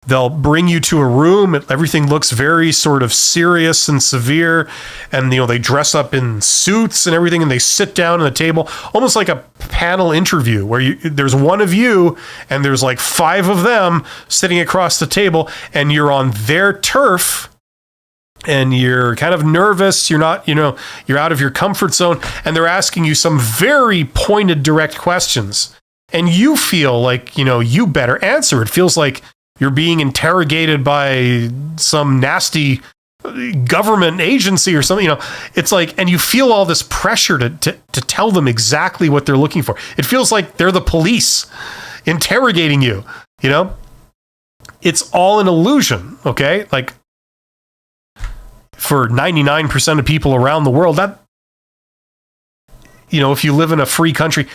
They'll bring you to a room. Everything looks very sort of serious and severe. And, they dress up in suits and everything, and they sit down at the table, almost like a panel interview where there's one of you and there's like 5 of them sitting across the table, and you're on their turf and you're kind of nervous. You're not, you're out of your comfort zone, and they're asking you some very pointed, direct questions. And you feel like, you better answer. It feels like you're being interrogated by some nasty government agency or something. It's like, and you feel all this pressure to tell them exactly what they're looking for. It feels like they're the police interrogating you. It's all an illusion. Okay, like for 99% of people around the world, that if you live in a free country,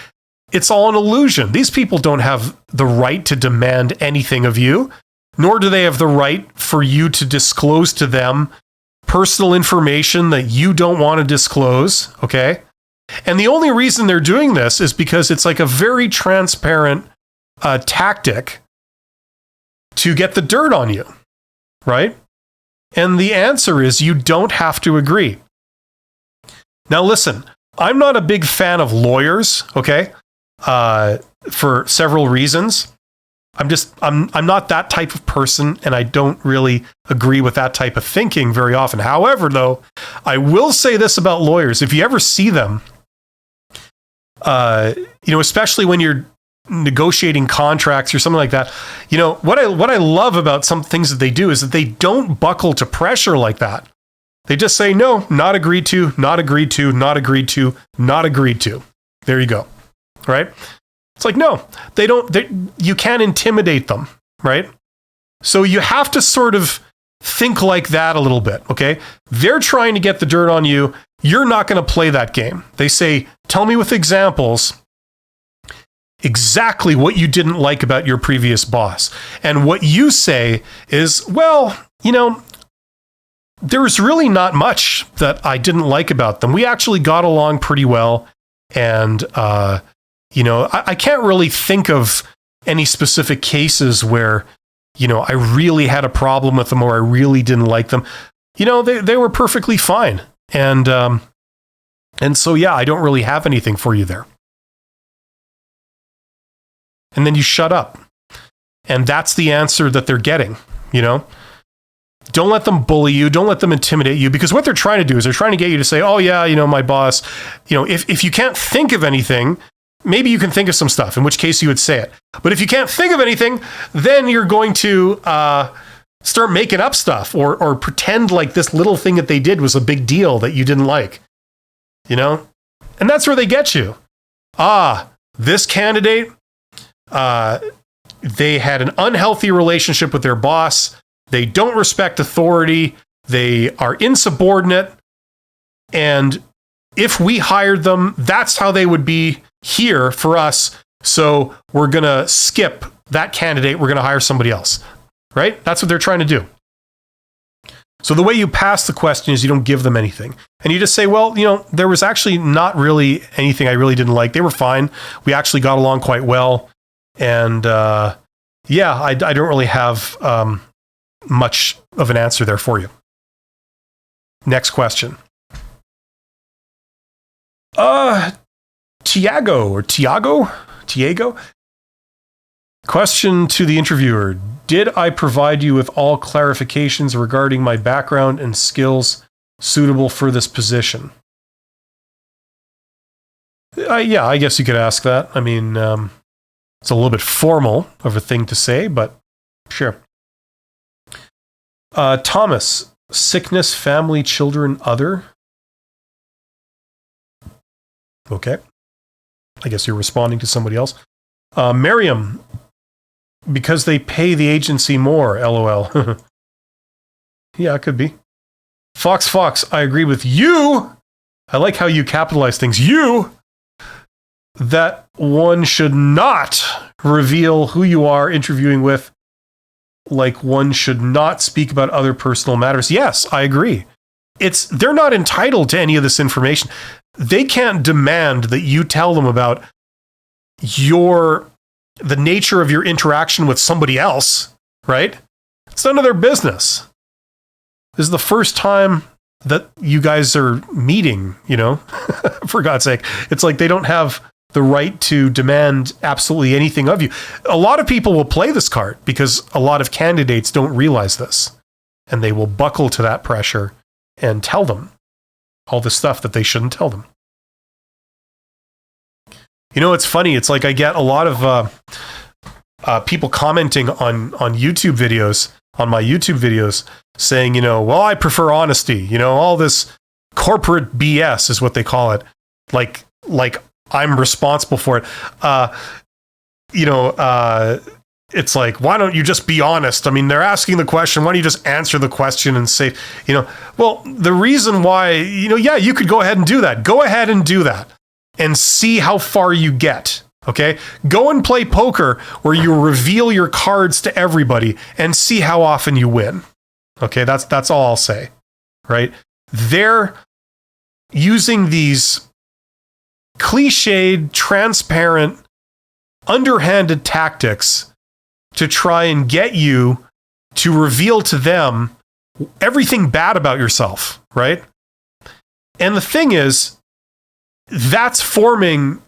it's all an illusion. These people don't have the right to demand anything of you, nor do they have the right for you to disclose to them personal information that you don't want to disclose, okay? And the only reason they're doing this is because it's like a very transparent tactic to get the dirt on you, right? And the answer is you don't have to agree. Now listen, I'm not a big fan of lawyers, okay? For several reasons. I'm not that type of person, and I don't really agree with that type of thinking very often. However, though, I will say this about lawyers. If you ever see them, especially when you're negotiating contracts or something like that, what I love about some things that they do is that they don't buckle to pressure like that. They just say, no, not agreed to, not agreed to, not agreed to, not agreed to. There you go. Right? It's like, no, you can't intimidate them, right? So you have to sort of think like that a little bit, okay? They're trying to get the dirt on you. You're not going to play that game. They say, tell me with examples exactly what you didn't like about your previous boss. And what you say is, well, there was really not much that I didn't like about them. We actually got along pretty well. And, I can't really think of any specific cases where, I really had a problem with them or I really didn't like them. They were perfectly fine. And so, yeah, I don't really have anything for you there. And then you shut up. And that's the answer that they're getting, Don't let them bully you. Don't let them intimidate you, because what they're trying to do is they're trying to get you to say, oh, yeah, my boss, if you can't think of anything, maybe you can think of some stuff, in which case you would say it. But if you can't think of anything, then you're going to start making up stuff or pretend like this little thing that they did was a big deal that you didn't like, And that's where they get you. This candidate, they had an unhealthy relationship with their boss. They don't respect authority. They are insubordinate. And if we hired them, that's how they would be here for us. So we're going to skip that candidate. We're going to hire somebody else, right? That's what they're trying to do. So the way you pass the question is you don't give them anything. And you just say, well, there was actually not really anything I really didn't like. They were fine. We actually got along quite well. And I don't really have much of an answer there for you. Next question. Tiago? Question to the interviewer. Did I provide you with all clarifications regarding my background and skills suitable for this position? Yeah, I guess you could ask that. I mean, it's a little bit formal of a thing to say, but sure. Thomas, sickness, family, children, other. Okay. I guess you're responding to somebody else. Miriam, because they pay the agency more, LOL. Yeah, it could be. Fox, I agree with you. I like how you capitalize things. You. that one should not reveal who you are interviewing with, like one should not speak about other personal matters. Yes, I agree. They're not entitled to any of this information. They can't demand that you tell them about the nature of your interaction with somebody else, right? It's none of their business. This is the first time that you guys are meeting, for God's sake. It's like they don't have the right to demand absolutely anything of you. A lot of people will play this card because a lot of candidates don't realize this, and they will buckle to that pressure and tell them all the stuff that they shouldn't tell them. It's funny. It's like I get a lot of people commenting on YouTube videos, on my YouTube videos, saying, well, I prefer honesty. All this corporate BS is what they call it. Like I'm responsible for it. It's like, why don't you just be honest? I mean, they're asking the question. Why don't you just answer the question and say, well, the reason why, yeah, you could go ahead and do that. Go ahead and do that and see how far you get. Okay. Go and play poker where you reveal your cards to everybody and see how often you win. Okay. That's all I'll say. Right. They're using these cliched, transparent, underhanded tactics to try and get you to reveal to them everything bad about yourself, right? And the thing is, that's forming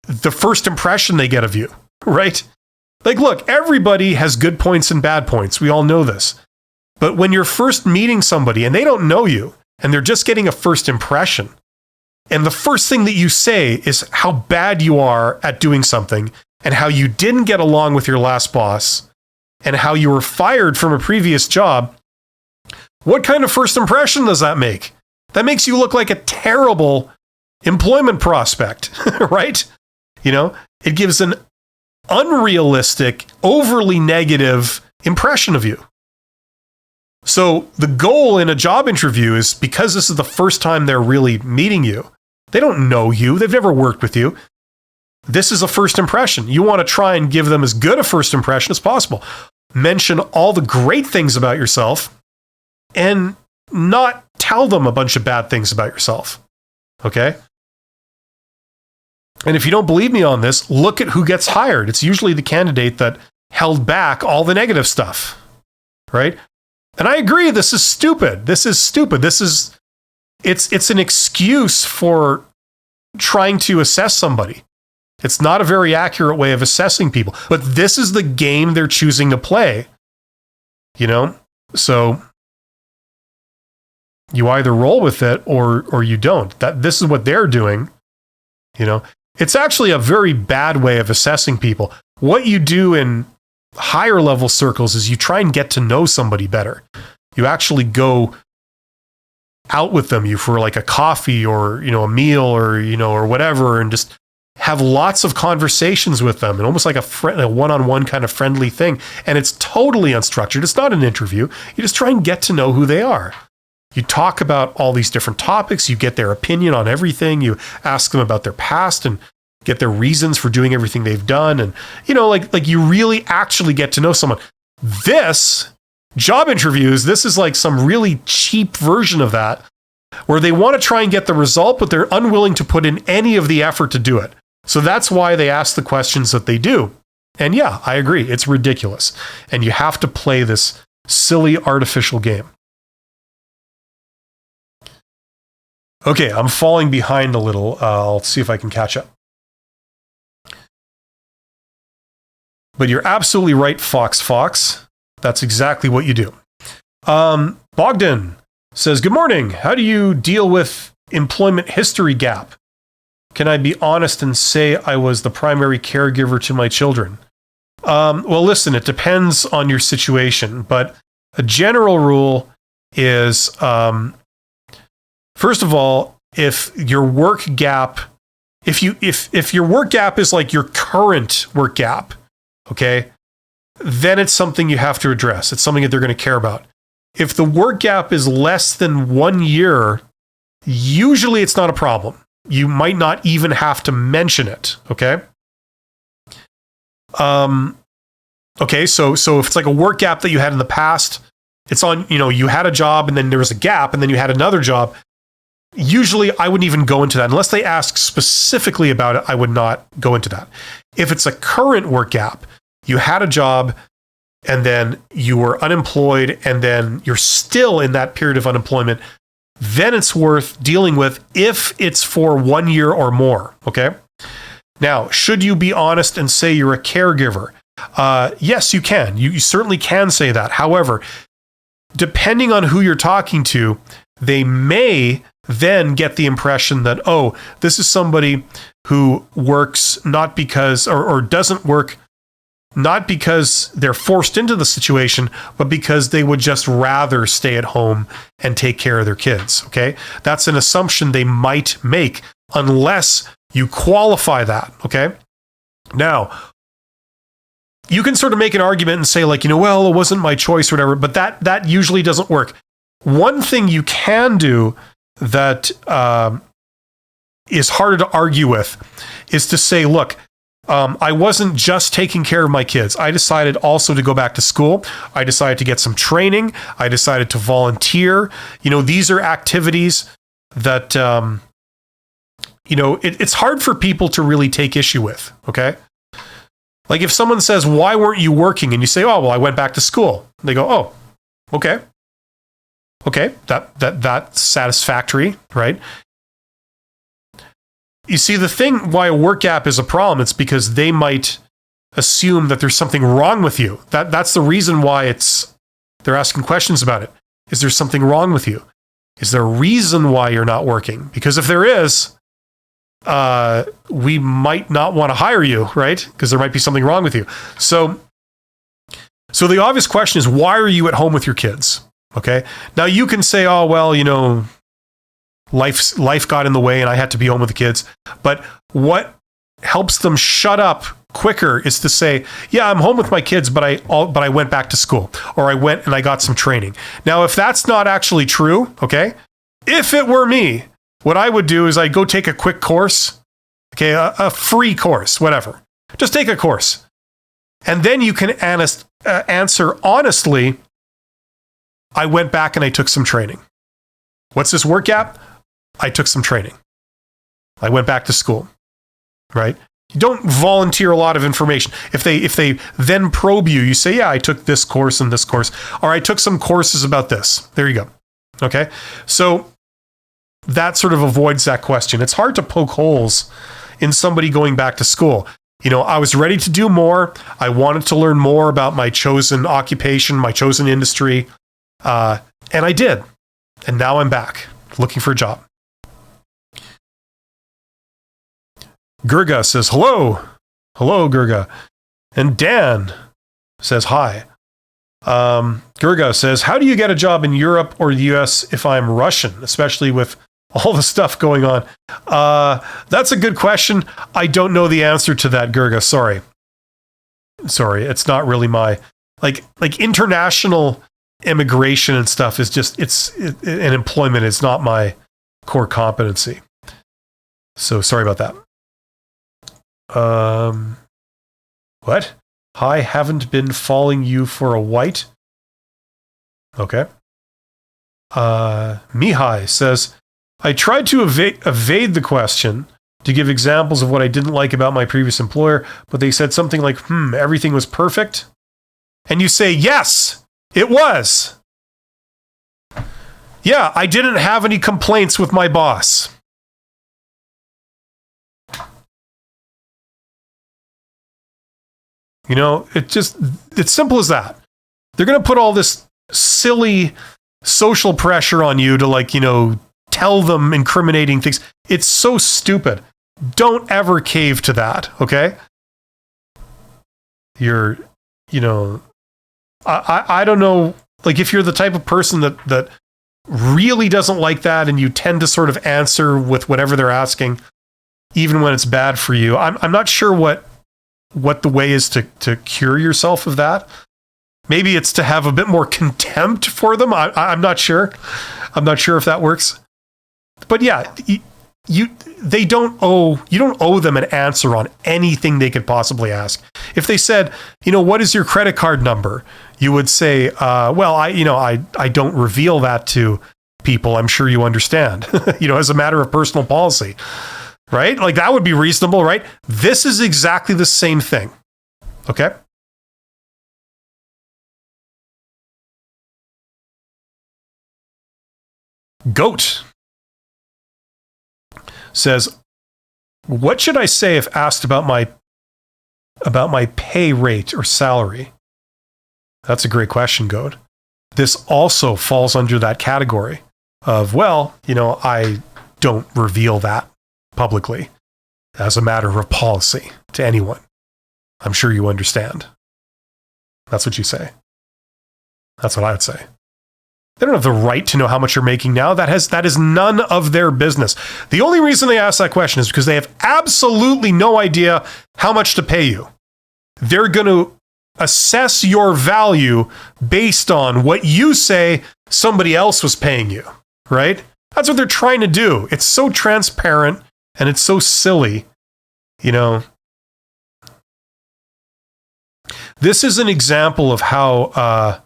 the first impression they get of you, right? Like, look, everybody has good points and bad points. We all know this. But when you're first meeting somebody and they don't know you and they're just getting a first impression, and the first thing that you say is how bad you are at doing something and how you didn't get along with your last boss and how you were fired from a previous job, what kind of first impression does that make? That makes you look like a terrible employment prospect, right? It gives an unrealistic, overly negative impression of you. So the goal in a job interview is, because this is the first time they're really meeting you, they don't know you, they've never worked with you. This is a first impression. You want to try and give them as good a first impression as possible. Mention all the great things about yourself and not tell them a bunch of bad things about yourself. Okay? And if you don't believe me on this, look at who gets hired. It's usually the candidate that held back all the negative stuff, right? And I agree, this is stupid. It's an excuse for trying to assess somebody. It's not a very accurate way of assessing people, but this is the game they're choosing to play. So you either roll with it or you don't. This is what they're doing. It's actually a very bad way of assessing people. What you do in higher level circles is you try and get to know somebody better. You actually go out with them, for like a coffee or, a meal or whatever, and just have lots of conversations with them, and almost like a one-on-one kind of friendly thing. And it's totally unstructured. It's not an interview. You just try and get to know who they are. You talk about all these different topics. You get their opinion on everything. You ask them about their past and get their reasons for doing everything they've done. And, like you really actually get to know someone. This job interviews, this is like some really cheap version of that, where they want to try and get the result, but they're unwilling to put in any of the effort to do it. So that's why they ask the questions that they do. And yeah, I agree. It's ridiculous. And you have to play this silly artificial game. Okay, I'm falling behind a little. I'll see if I can catch up. But you're absolutely right, Fox. That's exactly what you do. Bogdan says, good morning. How do you deal with employment history gap? Can I be honest and say I was the primary caregiver to my children? Well, listen, it depends on your situation, but a general rule is, first of all, if your work gap, if your work gap is like your current work gap, okay, then it's something you have to address. It's something that they're going to care about. If the work gap is less than 1 year, usually it's not a problem. you might not even have to mention it. Okay. Okay. So if it's like a work gap that you had in the past, it's on, you had a job and then there was a gap and then you had another job. Usually I wouldn't even go into that unless they ask specifically about it. I would not go into that. If it's a current work gap, you had a job and then you were unemployed and then you're still in that period of unemployment, then it's worth dealing with if it's for 1 year or more. Okay. Now, should you be honest and say you're a caregiver? Yes, you can. You certainly can say that. However, depending on who you're talking to, they may then get the impression that, oh, this is somebody who works not because, or doesn't work, not because they're forced into the situation, but because they would just rather stay at home and take care of their kids. Okay. That's an assumption they might make unless you qualify that. Okay. Now, you can sort of make an argument and say like, well, it wasn't my choice or whatever, but that usually doesn't work. One thing you can do that is harder to argue with is to say, look, I wasn't just taking care of my kids. I decided also to go back to school. I decided to get some training. I decided to volunteer. These are activities that, it's hard for people to really take issue with. Okay. Like if someone says, why weren't you working? And you say, oh, well, I went back to school. They go, oh, okay. Okay, that's satisfactory, right? You see, the thing why a work gap is a problem, it's because they might assume that there's something wrong with you. That's the reason why they're asking questions about it. Is there something wrong with you? Is there a reason why you're not working? Because if there is, we might not want to hire you, right? Because there might be something wrong with you. So the obvious question is, why are you at home with your kids? Okay. Now you can say, oh, well, life got in the way and I had to be home with the kids. But what helps them shut up quicker is to say, yeah, I'm home with my kids, but I went back to school, or I went and I got some training. Now, if that's not actually true, okay, if it were me, what I would do is I'd go take a quick course, okay, a free course, whatever. Just take a course. And then you can answer honestly, I went back and I took some training. What's this work gap? I took some training. I went back to school, right? You don't volunteer a lot of information. If they then probe you, you say, yeah, I took this course and this course, or I took some courses about this. There you go. Okay. So that sort of avoids that question. It's hard to poke holes in somebody going back to school. I was ready to do more. I wanted to learn more about my chosen occupation, my chosen industry. And I did. And now I'm back looking for a job. Gurga says, hello. Hello, Gurga. And Dan says, hi. Gurga says, how do you get a job in Europe or the US if I'm Russian, especially with all the stuff going on? That's a good question. I don't know the answer to that, Gurga. Sorry. It's not really my, like international immigration and stuff is just, and employment is not my core competency. So sorry about that. What? I haven't been following you for a white. Okay. Mihai says, I tried to evade the question to give examples of what I didn't like about my previous employer, but they said something like, everything was perfect. And you say, yes, it was. Yeah, I didn't have any complaints with my boss. It's simple as that. They're going to put all this silly social pressure on you to tell them incriminating things. It's so stupid. Don't ever cave to that, okay? I don't know, if you're the type of person that really doesn't like that and you tend to sort of answer with whatever they're asking, even when it's bad for you. I'm not sure what the way is to cure yourself of that. Maybe it's to have a bit more contempt for them. I'm not sure. I'm not sure if that works. But yeah, you don't owe them an answer on anything they could possibly ask. If they said, what is your credit card number? You would say, well, I don't reveal that to people. I'm sure you understand, as a matter of personal policy, right? Like that would be reasonable, right? This is exactly the same thing. Okay. Goat says, what should I say if asked about my pay rate or salary? That's a great question, Goat. This also falls under that category of, well, I don't reveal that publicly as a matter of policy to anyone. I'm sure you understand. That's what you say. That's what I would say. They don't have the right to know how much you're making now. That is none of their business. The only reason they ask that question is because they have absolutely no idea how much to pay you. They're going to assess your value based on what you say somebody else was paying you, right? That's what they're trying to do. It's so transparent and it's so silly, This is an example of how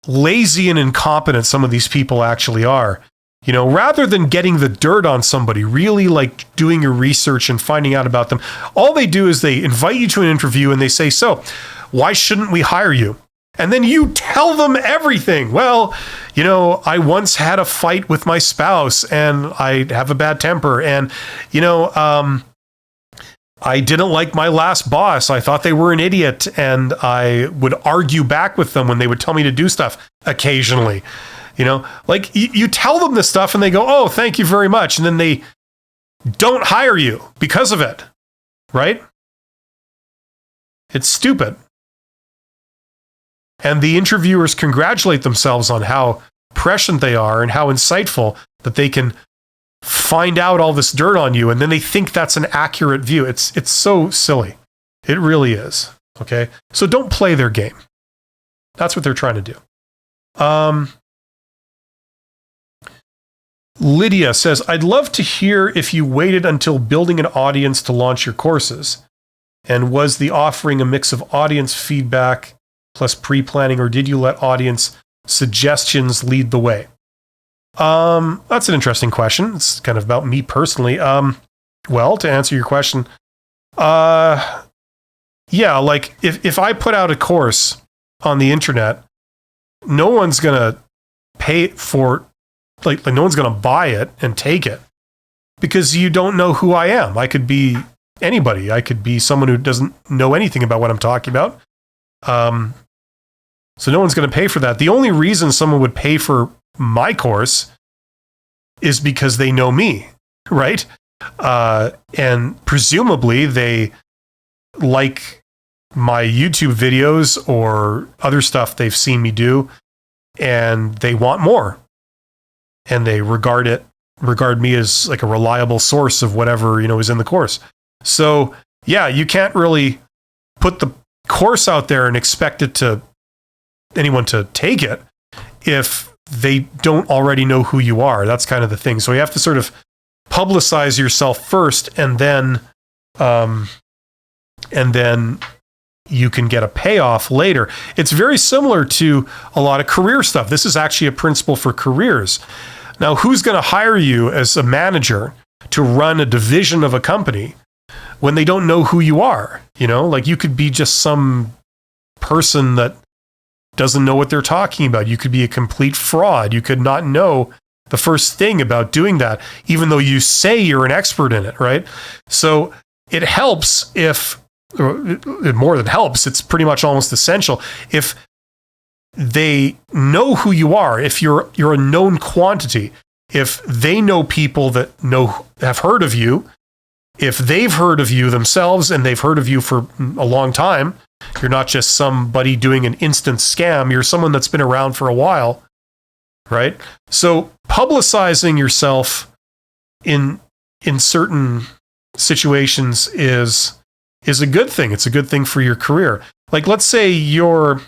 lazy and incompetent some of these people actually are. Rather than getting the dirt on somebody, really like doing your research and finding out about them, all they do is they invite you to an interview and they say, so why shouldn't we hire you? And then you tell them everything. Well, I once had a fight with my spouse and I have a bad temper. And, I didn't like my last boss. I thought they were an idiot. And I would argue back with them when they would tell me to do stuff occasionally. Like you tell them this stuff and they go, oh, thank you very much. And then they don't hire you because of it. Right? It's stupid. And the interviewers congratulate themselves on how prescient they are and how insightful that they can find out all this dirt on you. And then they think that's an accurate view. It's so silly. It really is. Okay. So don't play their game. That's what they're trying to do. Lydia says, I'd love to hear if you waited until building an audience to launch your courses. And was the offering a mix of audience feedback plus pre-planning, or did you let audience suggestions lead the way? That's an interesting question. It's kind of about me personally. Well, to answer your question, yeah, like if I put out a course on the internet, no one's going to pay for, like no one's going to buy it and take it because you don't know who I am. I could be anybody. I could be someone who doesn't know anything about what I'm talking about. So no one's going to pay for that. The only reason someone would pay for my course is because they know me, right? And presumably they like my YouTube videos or other stuff they've seen me do, and they want more. And they regard me as like a reliable source of whatever, is in the course. So yeah, you can't really put the course out there and expect anyone to take it if they don't already know who you are. That's kind of the thing. So you have to sort of publicize yourself first, and then you can get a payoff later. It's very similar to a lot of career stuff. This is actually a principle for careers. Now, who's going to hire you as a manager to run a division of a company when they don't know who you are? Like you could be just some person that doesn't know what they're talking about. You could be a complete fraud. You could not know the first thing about doing that, even though you say you're an expert in it, right? So it helps it more than helps, it's pretty much almost essential if they know who you are, if you're a known quantity, if they know people that have heard of you, if they've heard of you themselves and they've heard of you for a long time. You're not just somebody doing an instant scam. You're someone that's been around for a while, right? So publicizing yourself in certain situations is a good thing. It's a good thing for your career. Like, let's say you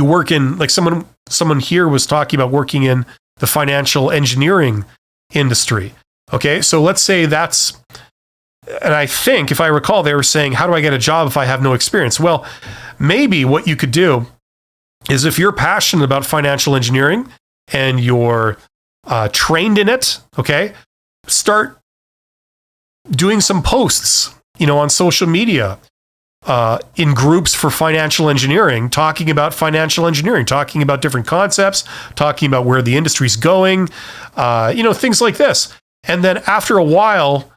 work in, like someone here was talking about working in the financial engineering industry. Okay, so let's say that's, and I think, if I recall, they were saying, how do I get a job if I have no experience? Well, maybe what you could do is, if you're passionate about financial engineering and you're trained in it, okay, start doing some posts, on social media, in groups for financial engineering, talking about financial engineering, talking about different concepts, talking about where the industry's going, things like this. And then after a while,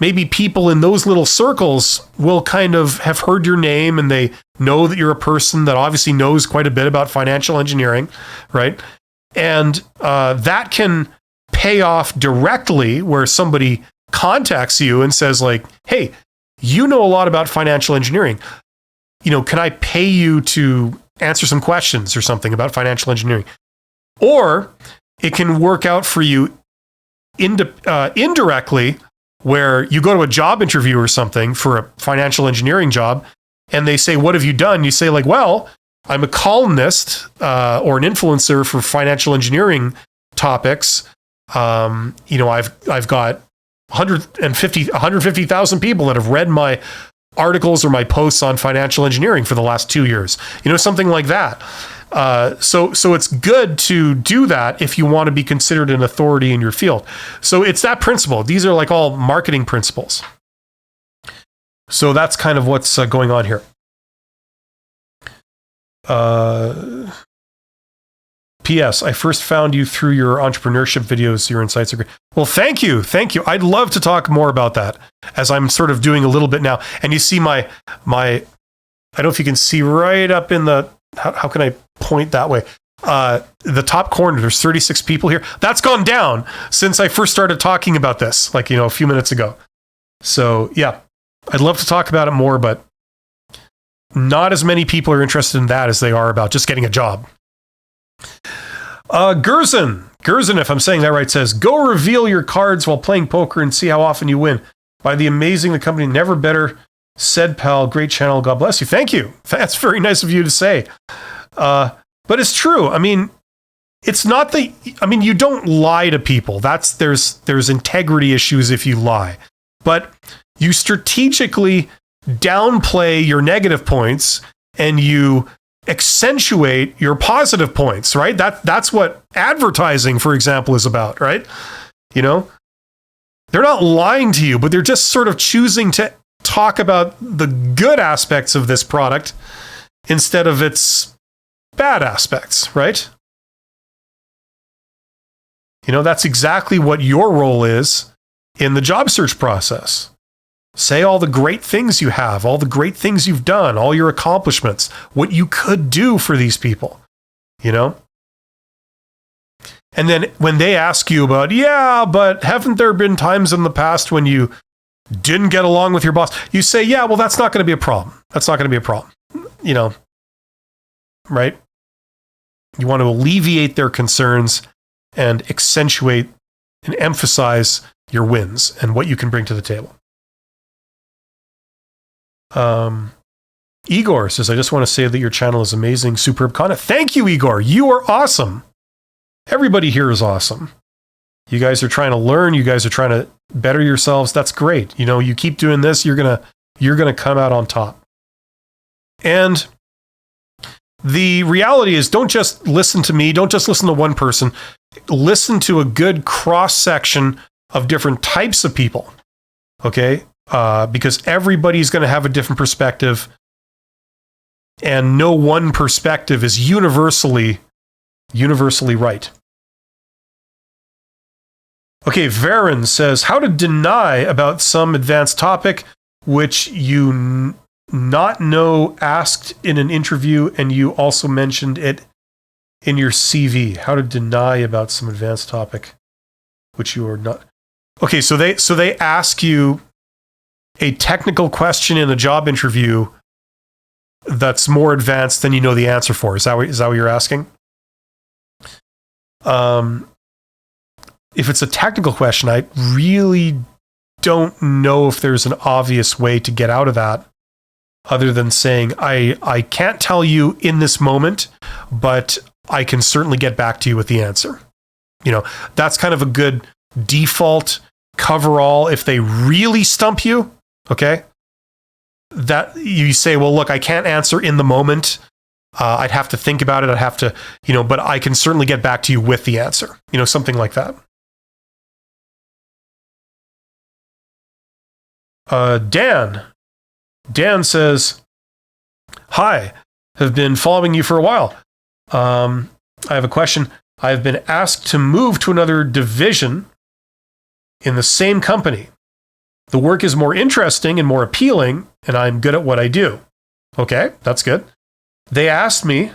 maybe people in those little circles will kind of have heard your name, and they know that you're a person that obviously knows quite a bit about financial engineering, right? And that can pay off directly, where somebody contacts you and says, like, hey, you know a lot about financial engineering. Can I pay you to answer some questions or something about financial engineering? Or it can work out for you indirectly, where you go to a job interview or something for a financial engineering job, and they say, what have you done? You say, like, well, I'm a columnist or an influencer for financial engineering topics. I've got 150,000 people that have read my articles or my posts on financial engineering for the last 2 years, something like that. So it's good to do that if you want to be considered an authority in your field. So it's that principle. These are like all marketing principles. So that's kind of what's going on here. P.S. I first found you through your entrepreneurship videos. Your insights are great. Well, thank you. I'd love to talk more about that, as I'm sort of doing a little bit now. And you see my I don't know if you can see right up in the, how can I point that way? The top corner, there's 36 people here. That's gone down since I first started talking about this, like, a few minutes ago. So yeah, I'd love to talk about it more, but not as many people are interested in that as they are about just getting a job. Gerson, if I'm saying that right, says, go reveal your cards while playing poker and see how often you win. By the amazing, the company never better, said pal. Great channel. God bless you. Thank you. That's very nice of you to say. But it's true. I mean, it's not you don't lie to people. There's integrity issues if you lie, but you strategically downplay your negative points and you accentuate your positive points, right? That's what advertising, for example, is about, right? They're not lying to you, but they're just sort of choosing to talk about the good aspects of this product instead of its bad aspects, right? That's exactly what your role is in the job search process. Say all the great things you have, all the great things you've done, all your accomplishments, what you could do for these people, And then when they ask you about, yeah, but haven't there been times in the past when you didn't get along with your boss? You say, yeah, well, that's not going to be a problem. That's not going to be a problem, right? You want to alleviate their concerns and accentuate and emphasize your wins and what you can bring to the table. Igor says, I just want to say that your channel is amazing, superb content. Thank you, Igor. You are awesome. Everybody here is awesome. You guys are trying to learn. You guys are trying to better yourselves. That's great. You keep doing this, you're gonna come out on top. And the reality is, don't just listen to me. Don't just listen to one person. Listen to a good cross section of different types of people. Okay. Because everybody's going to have a different perspective, and no one perspective is universally right. Okay, Varen says, how to deny about some advanced topic which you not know asked in an interview, and you also mentioned it in your CV. How to deny about some advanced topic which you are not. Okay, so they ask you a technical question in a job interview that's more advanced than you know the answer for. Is that what you're asking? If it's a technical question, I really don't know if there's an obvious way to get out of that, other than saying, I can't tell you in this moment, but I can certainly get back to you with the answer. That's kind of a good default coverall if they really stump you, okay? That you say, well, look, I can't answer in the moment. I'd have to think about it. I'd have to, but I can certainly get back to you with the answer, something like that. Dan says, hi, have been following you for a while. I have a question. I've been asked to move to another division in the same company. The work is more interesting and more appealing, and I'm good at what I do. Okay, that's good. They asked me,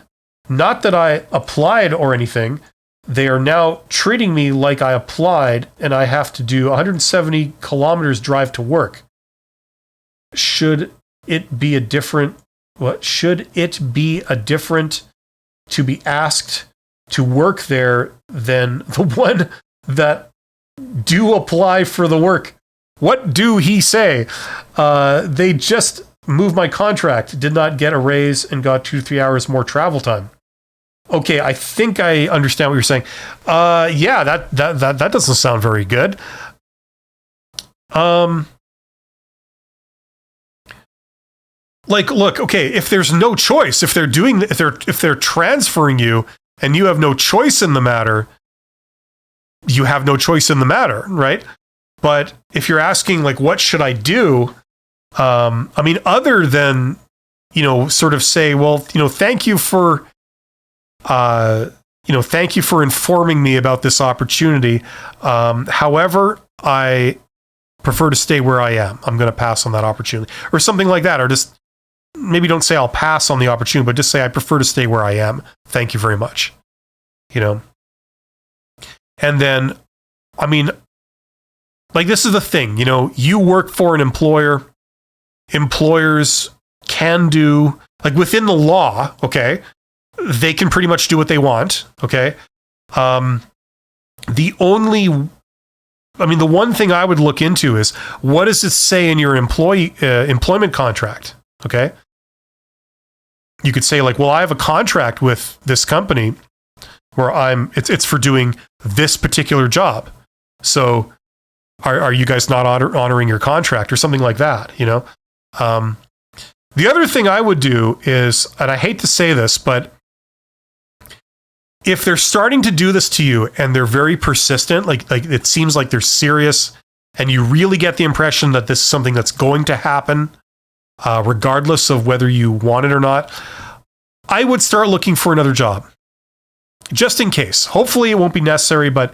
not that I applied or anything, they are now treating me like I applied and I have to do 170 kilometers drive to work. Should it be a different to be asked to work there than the one that do apply for the work? What do he say? They just moved my contract, did not get a raise, and got 2 to 3 hours more travel time. Okay, I think I understand what you're saying. Yeah, that doesn't sound very good. Look, okay, if there's no choice, if they're transferring you and you have no choice in the matter, you have no choice in the matter, right? But if you're asking, what should I do? Other than, sort of say, well, thank you for informing me about this opportunity. However, I prefer to stay where I am. I'm going to pass on that opportunity, or something like that. Or just maybe don't say I'll pass on the opportunity, but just say I prefer to stay where I am. Thank you very much. And then, this is the thing, you work for an employer. Employers can do, within the law, okay, they can pretty much do what they want, okay? The one thing I would look into is, what does it say in your employment contract, okay? You could say, well, I have a contract with this company where it's for doing this particular job. So are you guys not honoring your contract, or something like that, The other thing I would do is, and I hate to say this, but if they're starting to do this to you and they're very persistent, like it seems like they're serious, and you really get the impression that this is something that's going to happen, regardless of whether you want it or not, I would start looking for another job, just in case. Hopefully it won't be necessary, but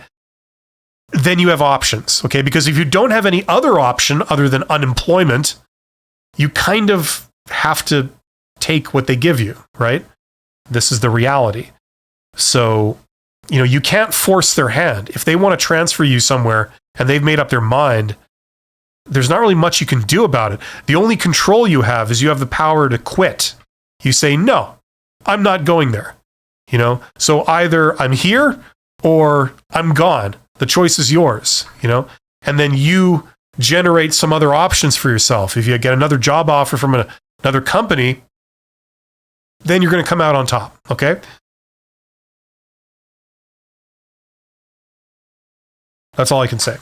then you have options, okay? Because if you don't have any other option other than unemployment, you kind of have to take what they give you, right? This is the reality. So, you can't force their hand. If they want to transfer you somewhere and they've made up their mind, there's not really much you can do about it. The only control you have is you have the power to quit. You say, no, I'm not going there. So either I'm here or I'm gone. The choice is yours, and then you generate some other options for yourself. If you get another job offer from another company, then you're going to come out on top, okay? That's all I can say.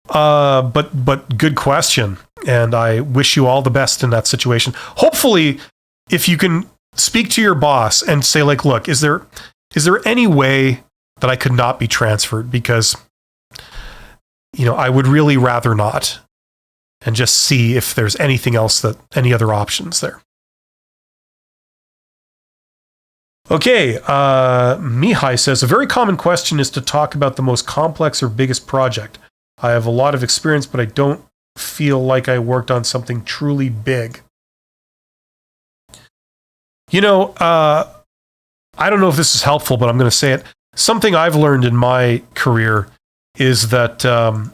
But good question, and I wish you all the best in that situation. Hopefully, if you can speak to your boss and say, look, is there any way that I could not be transferred? Because, I would really rather not, and just see if there's anything else, any other options there. Okay, Mihai says, a very common question is to talk about the most complex or biggest project. I have a lot of experience, but I don't feel like I worked on something truly big. I don't know if this is helpful, but I'm going to say it. Something I've learned in my career is that, I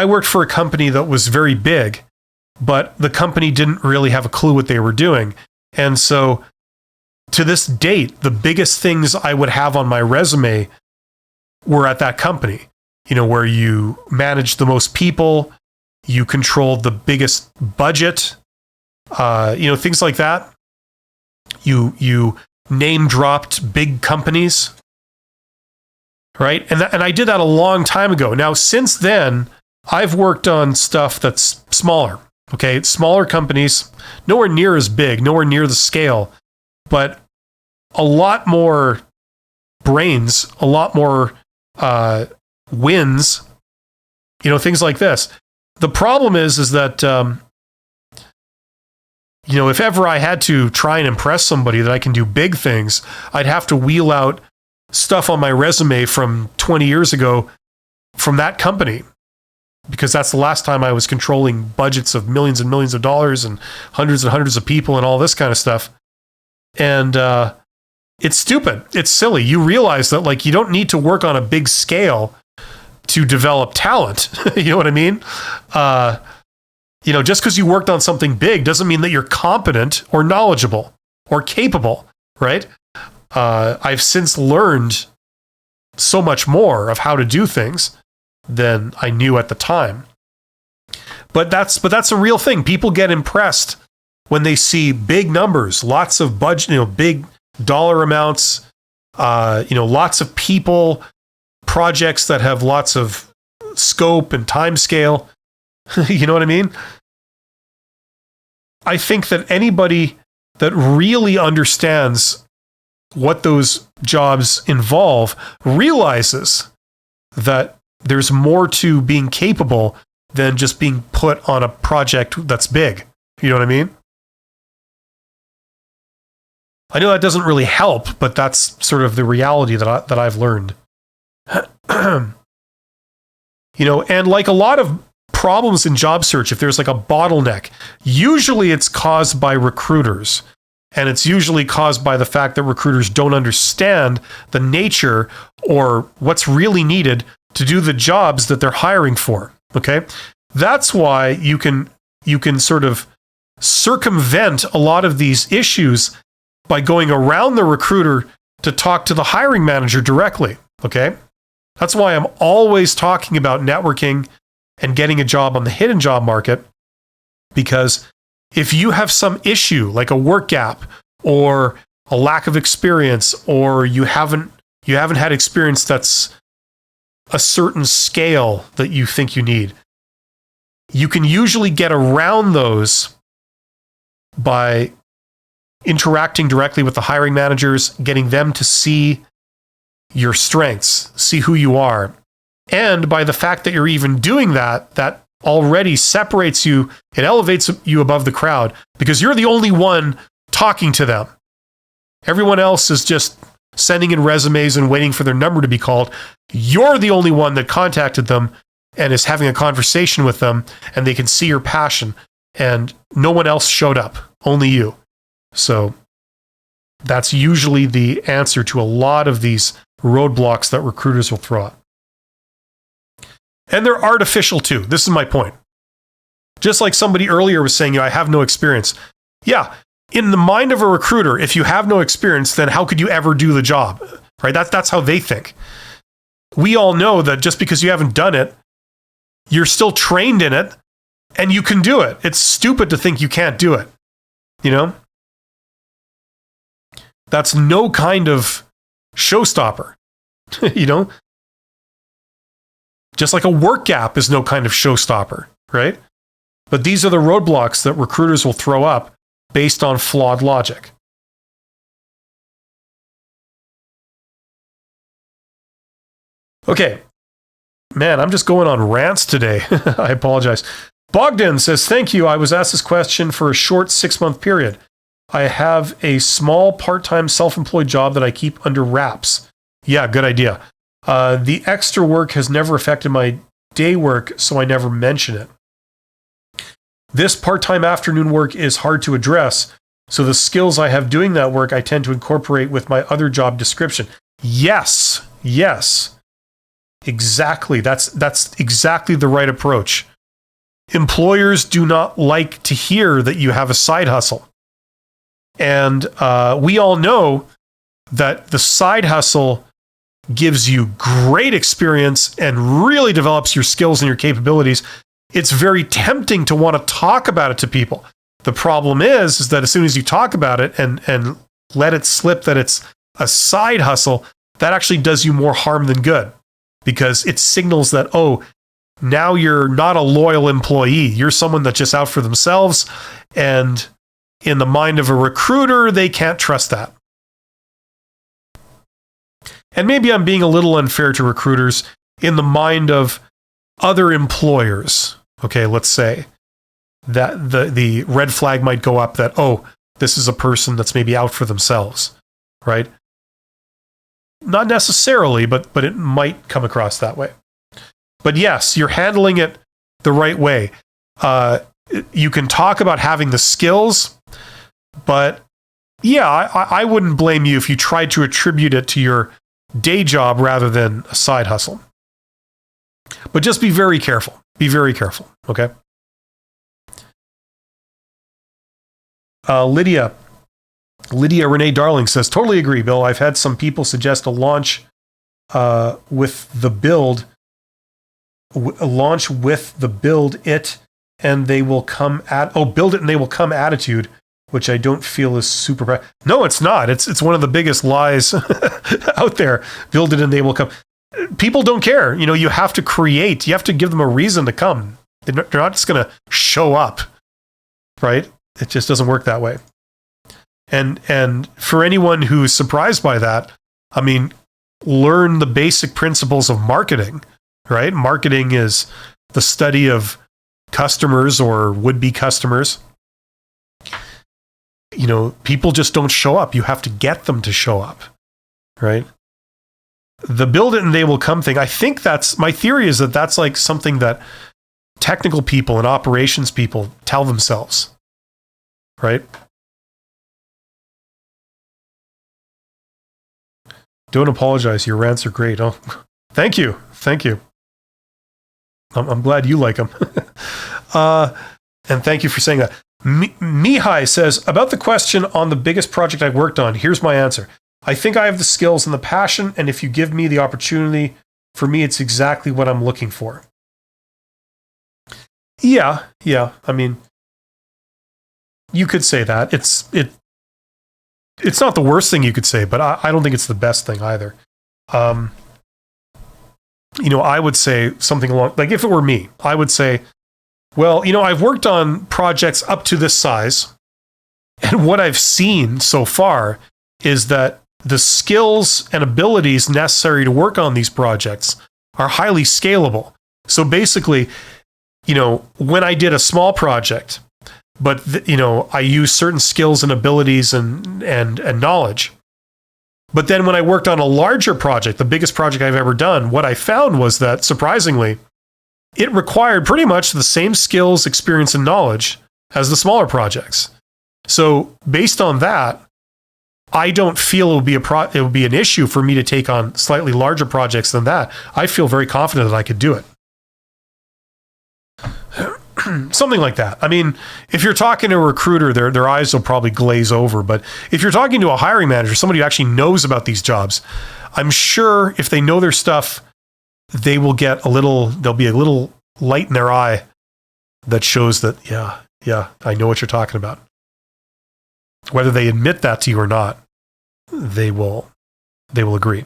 worked for a company that was very big, but the company didn't really have a clue what they were doing. And so to this date, the biggest things I would have on my resume were at that company, where you managed the most people, you controlled the biggest budget, things like that. You name dropped big companies. right? And I did that a long time ago. Now, since then, I've worked on stuff that's smaller, okay? Smaller companies, nowhere near as big, nowhere near the scale, but a lot more brains, a lot more wins, things like this. The problem is that, if ever I had to try and impress somebody that I can do big things, I'd have to wheel out stuff on my resume from 20 years ago from that company, because that's the last time I was controlling budgets of millions and millions of dollars and hundreds of people and all this kind of stuff. And it's stupid. It's silly. You realize that you don't need to work on a big scale to develop talent. You know what I mean? Just because you worked on something big doesn't mean that you're competent or knowledgeable or capable, right? I've since learned so much more of how to do things than I knew at the time. But that's a real thing. People get impressed when they see big numbers, lots of budget, big dollar amounts, lots of people, projects that have lots of scope and time scale. You know what I mean? I think that anybody that really understands what those jobs involve realizes that there's more to being capable than just being put on a project that's big. You know what I mean? I know that doesn't really help, but that's sort of the reality that I've learned. And like a lot of problems in job search, if there's like a bottleneck, usually it's caused by recruiters. And it's usually caused by the fact that recruiters don't understand the nature or what's really needed to do the jobs that they're hiring for. Okay? That's why you can sort of circumvent a lot of these issues by going around the recruiter to talk to the hiring manager directly. Okay? That's why I'm always talking about networking and getting a job on the hidden job market, because if you have some issue like a work gap or a lack of experience, or you haven't had experience that's a certain scale that you think you need, you can usually get around those by interacting directly with the hiring managers, getting them to see your strengths, see who you are. And by the fact that you're even doing that, that already separates you, it elevates you above the crowd, because you're the only one talking to them. Everyone else is just sending in resumes and waiting for their number to be called. You're the only one that contacted them and is having a conversation with them, and they can see your passion, and no one else showed up, only you. So that's usually the answer to a lot of these roadblocks that recruiters will throw up. And they're artificial too. This is my point. Just like somebody earlier was saying, I have no experience. Yeah, in the mind of a recruiter, if you have no experience, then how could you ever do the job? Right? That's how they think. We all know that just because you haven't done it, you're still trained in it and you can do it. It's stupid to think you can't do it. That's no kind of showstopper. Just like a work gap is no kind of showstopper, right? But these are the roadblocks that recruiters will throw up based on flawed logic. Okay. Man, I'm just going on rants today. I apologize. Bogdan says, thank you. I was asked this question for a short 6-month period. I have a small part-time self-employed job that I keep under wraps. Yeah, good idea. The extra work has never affected my day work, so I never mention it. This part-time afternoon work is hard to address, so the skills I have doing that work I tend to incorporate with my other job description. Yes. Exactly. That's exactly the right approach. Employers do not like to hear that you have a side hustle. And we all know that the side hustle gives you great experience and really develops your skills and your capabilities. It's very tempting to want to talk about it to people. The problem is that as soon as you talk about it and let it slip that it's a side hustle, that actually does you more harm than good, because it signals that, oh, now you're not a loyal employee. You're someone that's just out for themselves. And in the mind of a recruiter, they can't trust that. And maybe I'm being a little unfair to recruiters. In the mind of other employers, okay, let's say that the red flag might go up that, oh, this is a person that's maybe out for themselves, right? Not necessarily, but it might come across that way. But yes, you're handling it the right way. You can talk about having the skills, but yeah, I wouldn't blame you if you tried to attribute it to your day job rather than a side hustle. But just be very careful. Be very careful, okay? Lydia Renee Darling says, totally agree, Bill. I've had some people suggest a launch with the build it and they will come build it and they will come attitude, which I don't feel is super. No, it's not. It's one of the biggest lies out there. Build it and they will come. People don't care. You have to create. You have to give them a reason to come. They're not just going to show up, right? It just doesn't work that way. And for anyone who's surprised by that, I mean, learn the basic principles of marketing, right? Marketing is the study of customers or would-be customers. People just don't show up. You have to get them to show up, right? The build it and they will come thing, I think my theory is that that's like something that technical people and operations people tell themselves, right? Don't apologize. Your rants are great. Oh, thank you. I'm glad you like them. And thank you for saying that. Mihai says, about the question on the biggest project I've worked on, here's my answer. I think I have the skills and the passion, and if you give me the opportunity, for me, it's exactly what I'm looking for. Yeah. I mean, you could say that. It's not the worst thing you could say, but I don't think it's the best thing either. I would say something along, like if it were me, I would say, well, I've worked on projects up to this size, and what I've seen so far is that the skills and abilities necessary to work on these projects are highly scalable. So basically, when I did a small project, but I used certain skills and abilities and knowledge. But then when I worked on a larger project, the biggest project I've ever done, what I found was that, surprisingly, it required pretty much the same skills, experience, and knowledge as the smaller projects. So based on that, I don't feel it would be an issue for me to take on slightly larger projects than that. I feel very confident that I could do it. Something like that. I mean, if you're talking to a recruiter, their eyes will probably glaze over. But if you're talking to a hiring manager, somebody who actually knows about these jobs, I'm sure if they know their stuff, there'll be a little light in their eye that shows that, yeah, I know what you're talking about. Whether they admit that to you or not, they will agree.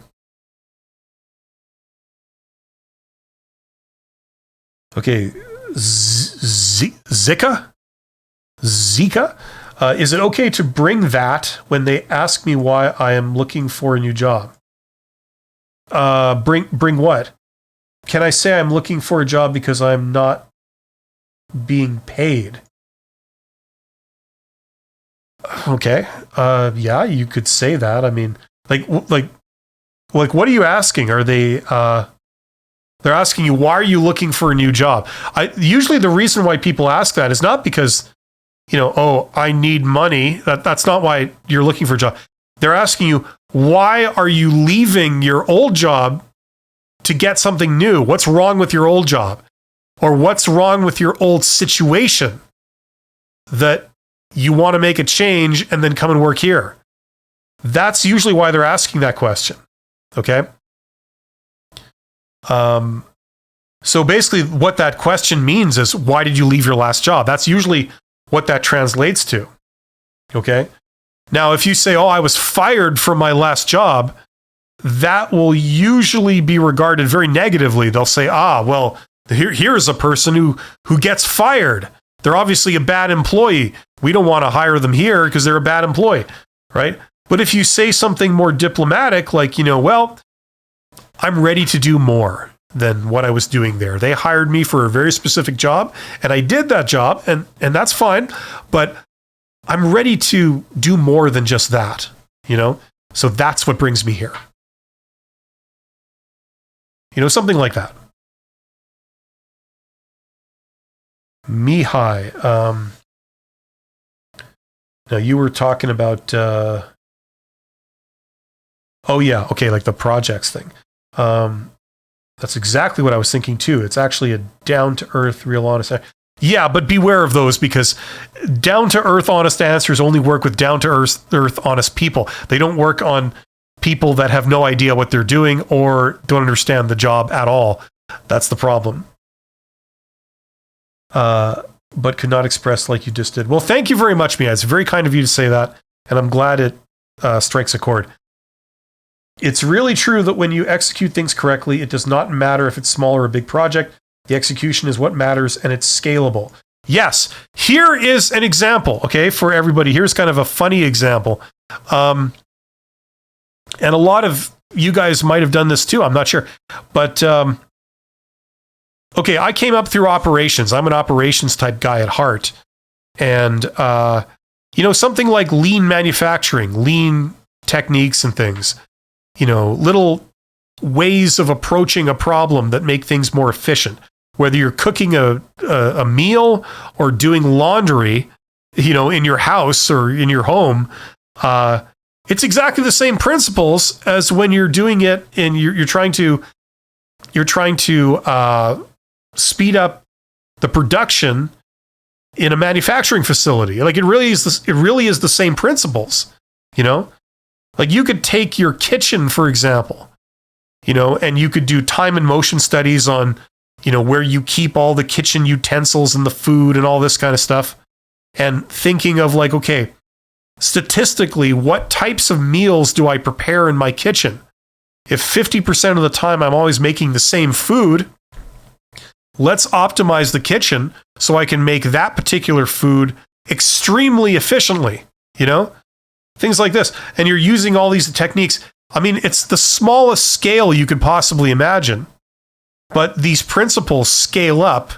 Okay, Zika? Is it okay to bring that when they ask me why I am looking for a new job? Bring what? Can I say I'm looking for a job because I'm not being paid? Okay. Yeah, you could say that. I mean, like, what are you asking? Are they? They're asking you, why are you looking for a new job? Usually the reason why people ask that is not because, I need money. That's not why you're looking for a job. They're asking you, why are you leaving your old job to get something new? What's wrong with your old job? Or what's wrong with your old situation that you want to make a change and then come and work here? That's usually why they're asking that question. Okay? So basically what that question means is, why did you leave your last job? That's usually what that translates to. Okay? Now, if you say, I was fired from my last job, that will usually be regarded very negatively. They'll say, well, here's a person who gets fired. They're obviously a bad employee. We don't want to hire them here because they're a bad employee, right? But if you say something more diplomatic, like, well, I'm ready to do more than what I was doing there. They hired me for a very specific job, and I did that job, and that's fine, but I'm ready to do more than just that, So that's what brings me here. Something like that. Mihai, now you were talking about, like the projects thing. That's exactly what I was thinking too. It's actually a down-to-earth, real honest. Yeah, but beware of those, because down-to-earth honest answers only work with down-to-earth honest people. They don't work on people that have no idea what they're doing or don't understand the job at all. That's the problem. But could not express like you just did. Well, thank you very much, Mia. It's very kind of you to say that, and I'm glad it strikes a chord. It's really true that when you execute things correctly, it does not matter if it's small or a big project. The execution is what matters, and it's scalable. Yes, here is an example, okay, for everybody. Here's kind of a funny example. And a lot of you guys might have done this too, I'm not sure. But, okay, I came up through operations. I'm an operations type guy at heart. And, something like lean manufacturing, lean techniques and things, little ways of approaching a problem that make things more efficient. Whether you're cooking a meal or doing laundry, in your house or in your home, it's exactly the same principles as when you're doing it and you're trying to speed up the production in a manufacturing facility. Like it really is the same principles, Like you could take your kitchen, for example, and you could do time and motion studies on, where you keep all the kitchen utensils and the food and all this kind of stuff. And thinking of like, okay, statistically, what types of meals do I prepare in my kitchen? If 50% of the time I'm always making the same food, let's optimize the kitchen so I can make that particular food extremely efficiently, Things like this. And you're using all these techniques. I mean, it's the smallest scale you could possibly imagine. But these principles scale up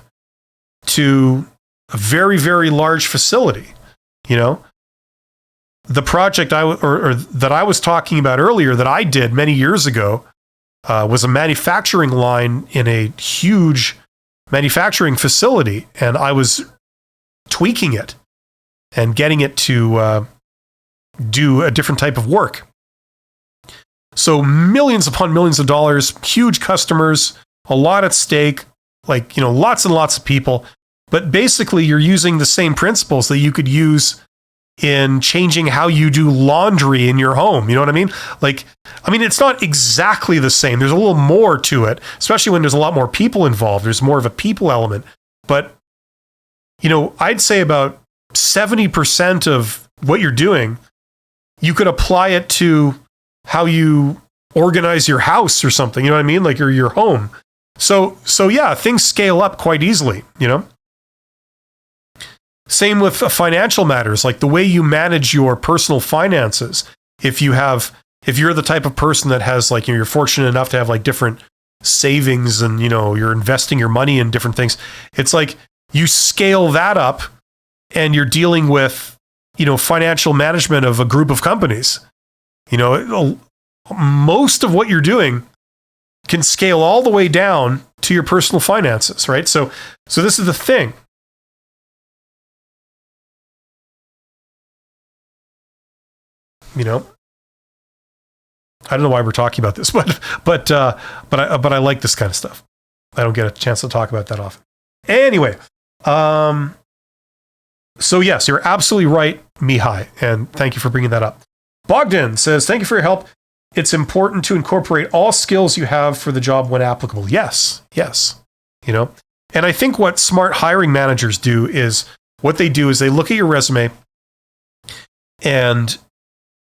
to a very, very large facility, The project that I was talking about earlier that I did many years ago was a manufacturing line in a huge manufacturing facility, and I was tweaking it and getting it to do a different type of work. So millions upon millions of dollars, huge customers, a lot at stake, lots and lots of people. But basically, you're using the same principles that you could use in changing how you do laundry in your home. You know what I mean? It's not exactly the same. There's a little more to it, especially when there's a lot more people involved. There's more of a people element. But, I'd say about 70% of what you're doing, you could apply it to how you organize your house or something. You know what I mean? Like your home. So yeah, things scale up quite easily, Same with financial matters, like the way you manage your personal finances. If you're the type of person that has you're fortunate enough to have different savings and, you're investing your money in different things. It's like you scale that up and you're dealing with, financial management of a group of companies. Most of what you're doing can scale all the way down to your personal finances, right? So this is the thing. I don't know why we're talking about this, but I like this kind of stuff. I don't get a chance to talk about that often. Anyway, so yes, you're absolutely right, Mihai, and thank you for bringing that up. Bogdan says, thank you for your help. It's important to incorporate all skills you have for the job when applicable. Yes. And I think what smart hiring managers do is, what they do is they look at your resume and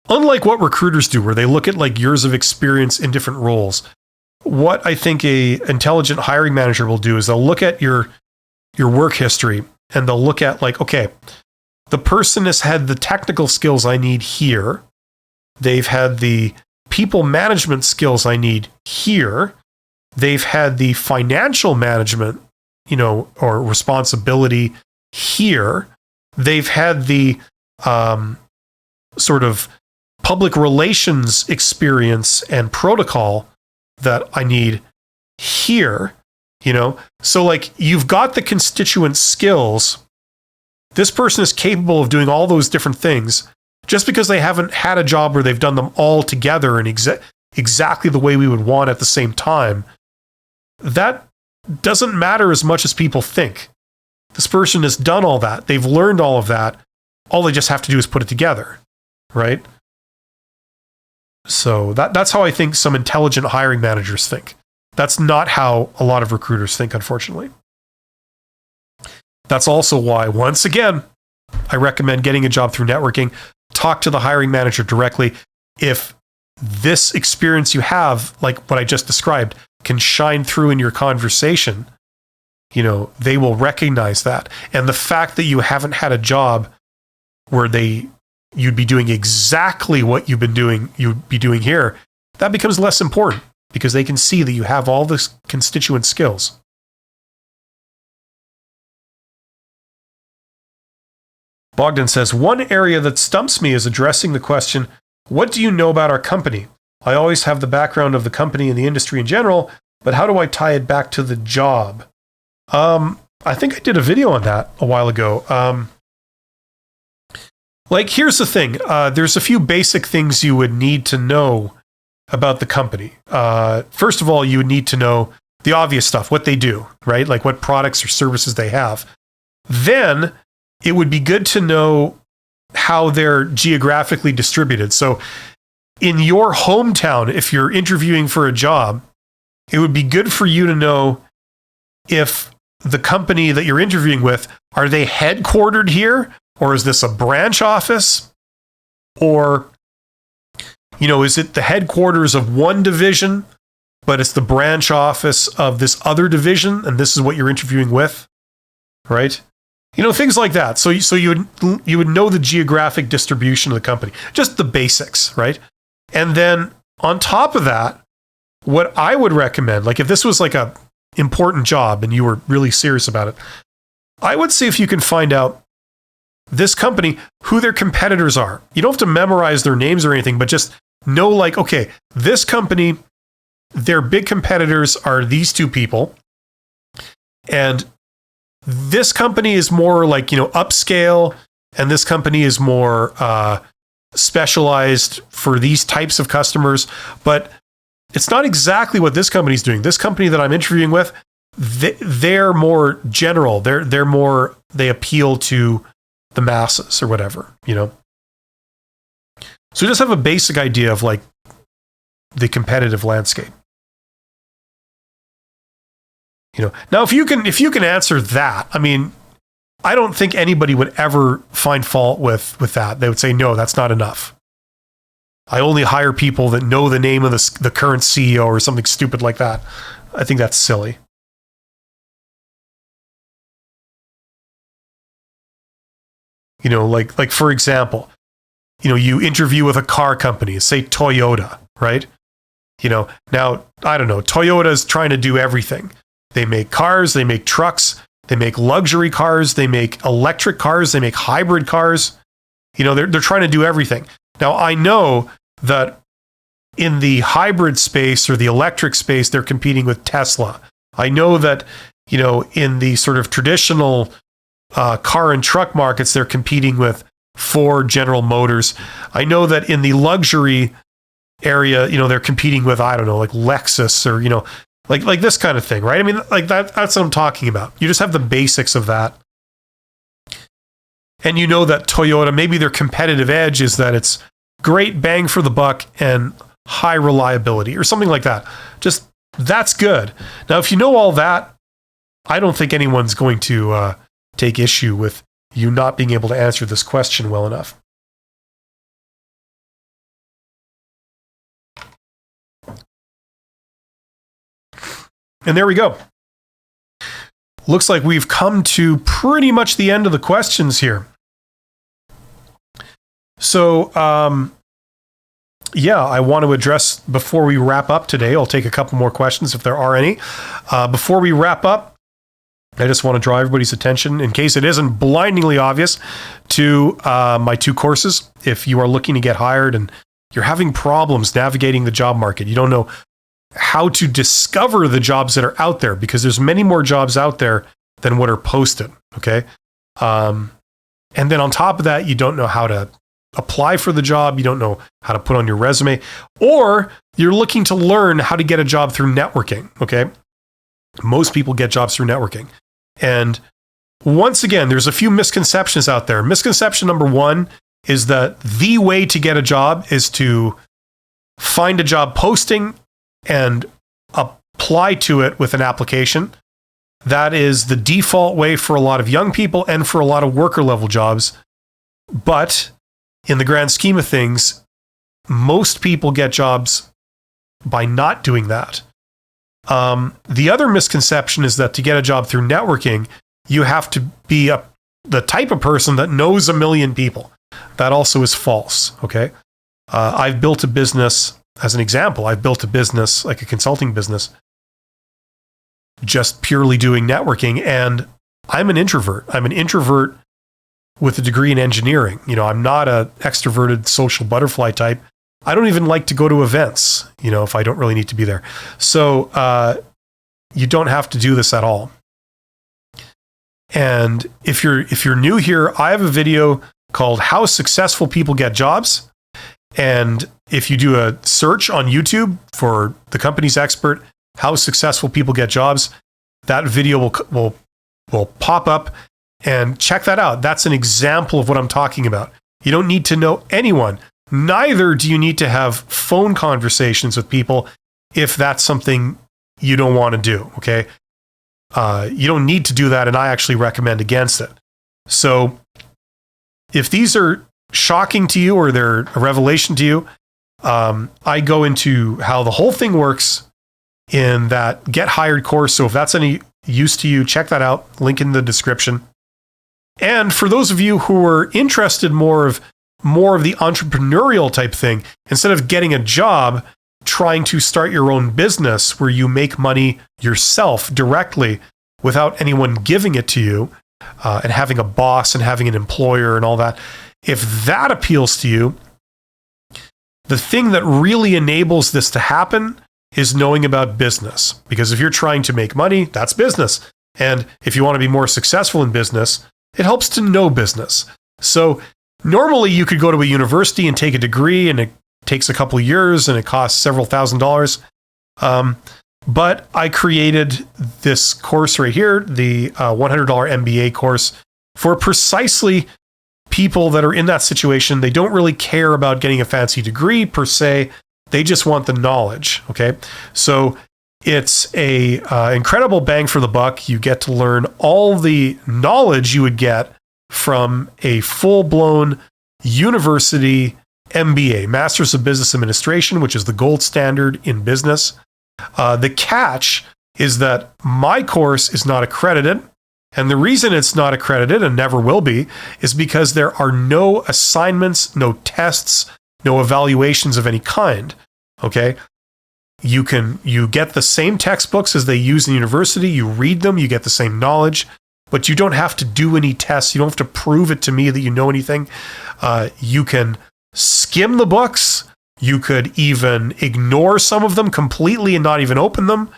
unlike what recruiters do, where they look at like years of experience in different roles, what I think a intelligent hiring manager will do is they'll look at your work history and they'll look at like, okay, the person has had the technical skills I need here. They've had the people management skills I need here. They've had the financial management, or responsibility here. They've had the sort of public relations experience and protocol that I need here, So like you've got the constituent skills. This person is capable of doing all those different things. Just because they haven't had a job where they've done them all together and exactly the way we would want at the same time, that doesn't matter as much as people think. This person has done all that. They've learned all of that. All they just have to do is put it together, right? So that's how I think some intelligent hiring managers think. That's not how a lot of recruiters think, unfortunately. That's also why, once again, I recommend getting a job through networking. Talk to the hiring manager directly. If this experience you have, like what I just described, can shine through in your conversation, they will recognize that. And the fact that you haven't had a job where you'd be doing exactly what you'd be doing here, that becomes less important because they can see that you have all the constituent skills. Bogdan says, one area that stumps me is addressing the question, what do you know about our company? I always have the background of the company and the industry in general, but how do I tie it back to the job? I think I did a video on that a while ago. Here's the thing. There's a few basic things you would need to know about the company. First of all, you would need to know the obvious stuff, what they do, right? Like what products or services they have. Then it would be good to know how they're geographically distributed. So in your hometown, if you're interviewing for a job, it would be good for you to know if the company that you're interviewing with, are they headquartered here? Or is this a branch office? Or, is it the headquarters of one division, but it's the branch office of this other division, and this is what you're interviewing with, right? Things like that. So you would know the geographic distribution of the company, just the basics, right? And then on top of that, what I would recommend, like if this was like a important job and you were really serious about it, I would see if you can find out this company, who their competitors are. You don't have to memorize their names or anything, but just know like, okay, this company, their big competitors are these two people. And this company is more like, upscale, and this company is more specialized for these types of customers. But it's not exactly what this company's doing. This company that I'm interviewing with, they're more general. They appeal to the masses or whatever, So just have a basic idea of like the competitive landscape. Now if you can answer that, I mean, I don't think anybody would ever find fault with that. They would say, no, that's not enough. I only hire people that know the name of the current CEO or something stupid like that. I think that's silly. Like for example, you interview with a car company, say Toyota, right? Now, I don't know, Toyota is trying to do everything. They make cars, they make trucks, they make luxury cars, they make electric cars, they make hybrid cars. They're trying to do everything. Now, I know that in the hybrid space or the electric space, they're competing with Tesla. I know that, in the sort of traditional car and truck markets, they're competing with Ford, General Motors. I know that in the luxury area, they're competing with, I don't know, like Lexus or, like this kind of thing, right? I mean, like that's what I'm talking about. You just have the basics of that. And that Toyota, maybe their competitive edge is that it's great bang for the buck and high reliability or something like that. Just, that's good. Now, if you know all that, I don't think anyone's going to take issue with you not being able to answer this question well enough. And there we go. Looks like we've come to pretty much the end of the questions here. So, yeah, I want to address, before we wrap up today, I'll take a couple more questions if there are any. Before we wrap up, I just want to draw everybody's attention, in case it isn't blindingly obvious, to my 2 courses. If you are looking to get hired and you're having problems navigating the job market, you don't know how to discover the jobs that are out there, because there's many more jobs out there than what are posted, okay? And then on top of that, you don't know how to apply for the job, you don't know how to put on your resume, or you're looking to learn how to get a job through networking, okay? Most people get jobs through networking. And once again, there's a few misconceptions out there. Misconception number 1 is that the way to get a job is to find a job posting and apply to it with an application. That is the default way for a lot of young people and for a lot of worker level jobs. But in the grand scheme of things, most people get jobs by not doing that. The other misconception is that to get a job through networking, you have to be the type of person that knows a million people. That also is false, okay? I've built a business, as an example, I've built a business, like a consulting business, just purely doing networking, and I'm an introvert. I'm an introvert with a degree in engineering. You know, I'm not an extroverted social butterfly type. I don't even like to go to events, you know, if I don't really need to be there. So you don't have to do this at all. And if you're new here, I have a video called How Successful People Get Jobs. And if you do a search on YouTube for the company's expert, How Successful People Get Jobs, that video will pop up, and check that out. That's an example of what I'm talking about. You don't need to know anyone. Neither do you need to have phone conversations with people if that's something you don't want to do, okay? You don't need to do that, and I actually recommend against it. So if these are shocking to you or they're a revelation to you, I go into how the whole thing works in that Get Hired course. So if that's any use to you, check that out. Link in the description. And for those of you who are interested more of the entrepreneurial type thing, instead of getting a job, trying to start your own business where you make money yourself directly without anyone giving it to you, and having a boss and having an employer and all that. If that appeals to you, the thing that really enables this to happen is knowing about business. Because if you're trying to make money, that's business. And if you want to be more successful in business, it helps to know business. So normally you could go to a university and take a degree, and it takes a couple of years and it costs several $1,000s. But I created this course right here, the $100 MBA course, for precisely people that are in that situation. They don't really care about getting a fancy degree per se. They just want the knowledge, okay? So it's a incredible bang for the buck. You get to learn all the knowledge you would get from a full-blown university MBA, Masters of Business Administration, which is the gold standard in business. The catch is that my course is not accredited. And the reason it's not accredited and never will be is because there are no assignments, no tests, no evaluations of any kind. Okay? You get the same textbooks as they use in university. You read them, you get the same knowledge, but you don't have to do any tests. You don't have to prove it to me that you know anything. You can skim the books. You could even ignore some of them completely and not even open them.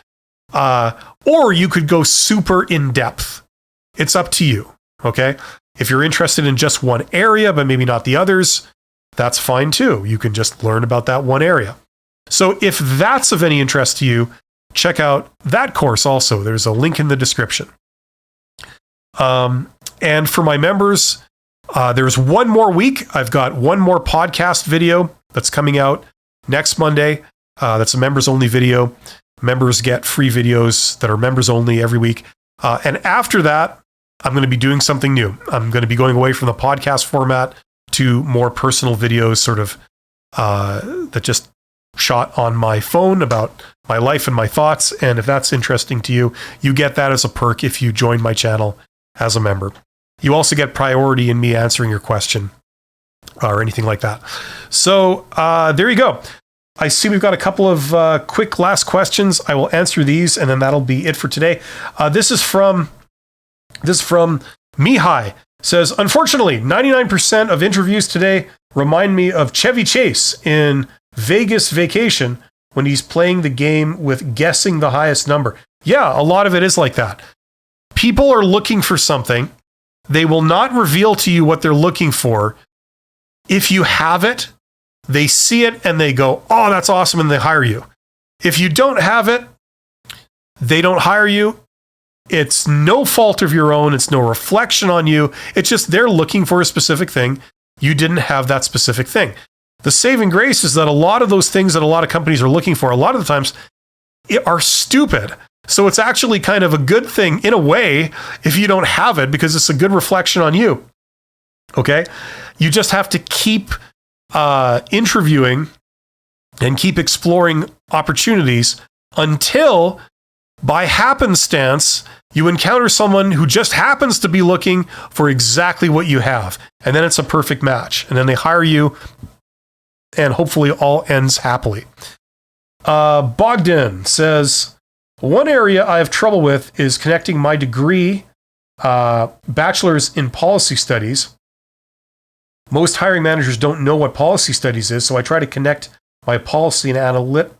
Or you could go super in depth. It's up to you, okay? If you're interested in just one area, but maybe not the others, that's fine too. You can just learn about that one area. So if that's of any interest to you, check out that course also. There's a link in the description. And for my members, there's one more week. I've got one more podcast video that's coming out next Monday. That's a members only video. Members get free videos that are members only every week. And after that, I'm going to be doing something new. I'm going to be going away from the podcast format to more personal videos, sort of, that just shot on my phone about my life and my thoughts. And if that's interesting to you, you get that as a perk if you join my channel as a member. You also get priority in me answering your question or anything like that. So there you go. I see we've got a couple of quick last questions. I will answer these, and then that'll be it for today. This is from Mihai. Says, unfortunately, 99% of interviews today remind me of Chevy Chase in Vegas Vacation when he's playing the game with guessing the highest number. Yeah, a lot of it is like that. People are looking for something. They will not reveal to you what they're looking for. If you have it, they see it and they go, oh, that's awesome, and they hire you. If you don't have it, they don't hire you. It's no fault of your own. It's no reflection on you. It's just they're looking for a specific thing. You didn't have that specific thing. The saving grace is that a lot of those things that a lot of companies are looking for, a lot of the times, are stupid. So it's actually kind of a good thing in a way if you don't have it, because it's a good reflection on you. Okay? You just have to keep interviewing and keep exploring opportunities until, by happenstance, you encounter someone who just happens to be looking for exactly what you have. And then it's a perfect match. And then they hire you, and hopefully all ends happily. Bogdan says, one area I have trouble with is connecting my degree, bachelor's in policy studies. Most hiring managers don't know what policy studies is, so I try to connect my policy and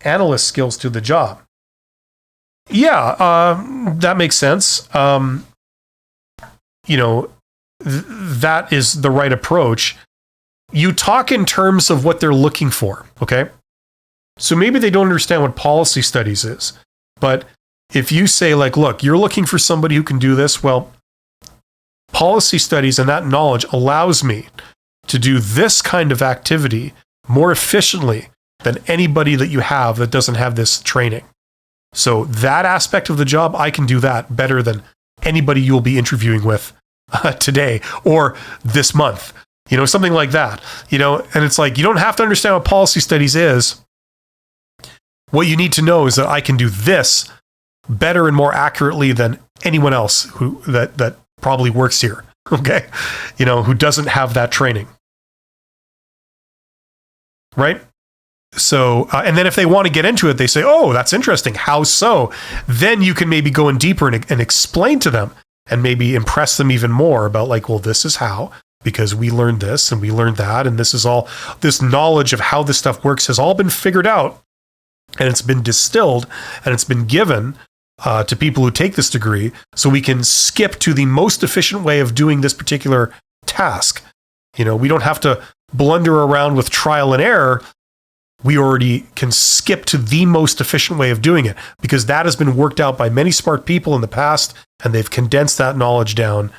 analyst skills to the job. Yeah, that makes sense. That is the right approach. You talk in terms of what they're looking for, okay? So maybe they don't understand what policy studies is. But if you say, like, look, you're looking for somebody who can do this, well, policy studies and that knowledge allows me to do this kind of activity more efficiently than anybody that you have that doesn't have this training. So that aspect of the job, I can do that better than anybody you'll be interviewing with today or this month, something like that, and it's like, you don't have to understand what policy studies is. What you need to know is that I can do this better and more accurately than anyone else who that probably works here. Okay. Who doesn't have that training. Right. So, and then if they want to get into it, they say, oh, that's interesting. How so? Then you can maybe go in deeper and explain to them and maybe impress them even more about, like, well, this is how, because we learned this and we learned that. And this is all, this knowledge of how this stuff works has all been figured out, and it's been distilled and it's been given to people who take this degree, so we can skip to the most efficient way of doing this particular task. We don't have to blunder around with trial and error. We already can skip to the most efficient way of doing it, because that has been worked out by many smart people in the past, and they've condensed that knowledge down,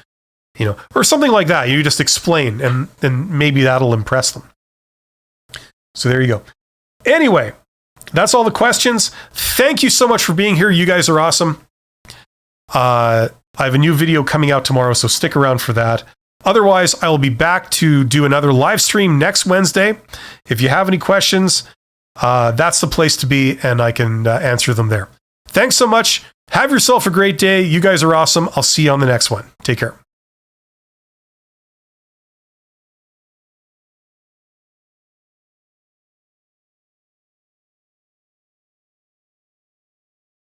or something like that. You just explain, and then maybe that'll impress them. So there you go. Anyway, that's all the questions. Thank you so much for being here. You guys are awesome. I have a new video coming out tomorrow, so stick around for that. Otherwise, I will be back to do another live stream next Wednesday. If you have any questions, that's the place to be, and I can answer them there. Thanks so much. Have yourself a great day. You guys are awesome. I'll see you on the next one. Take care.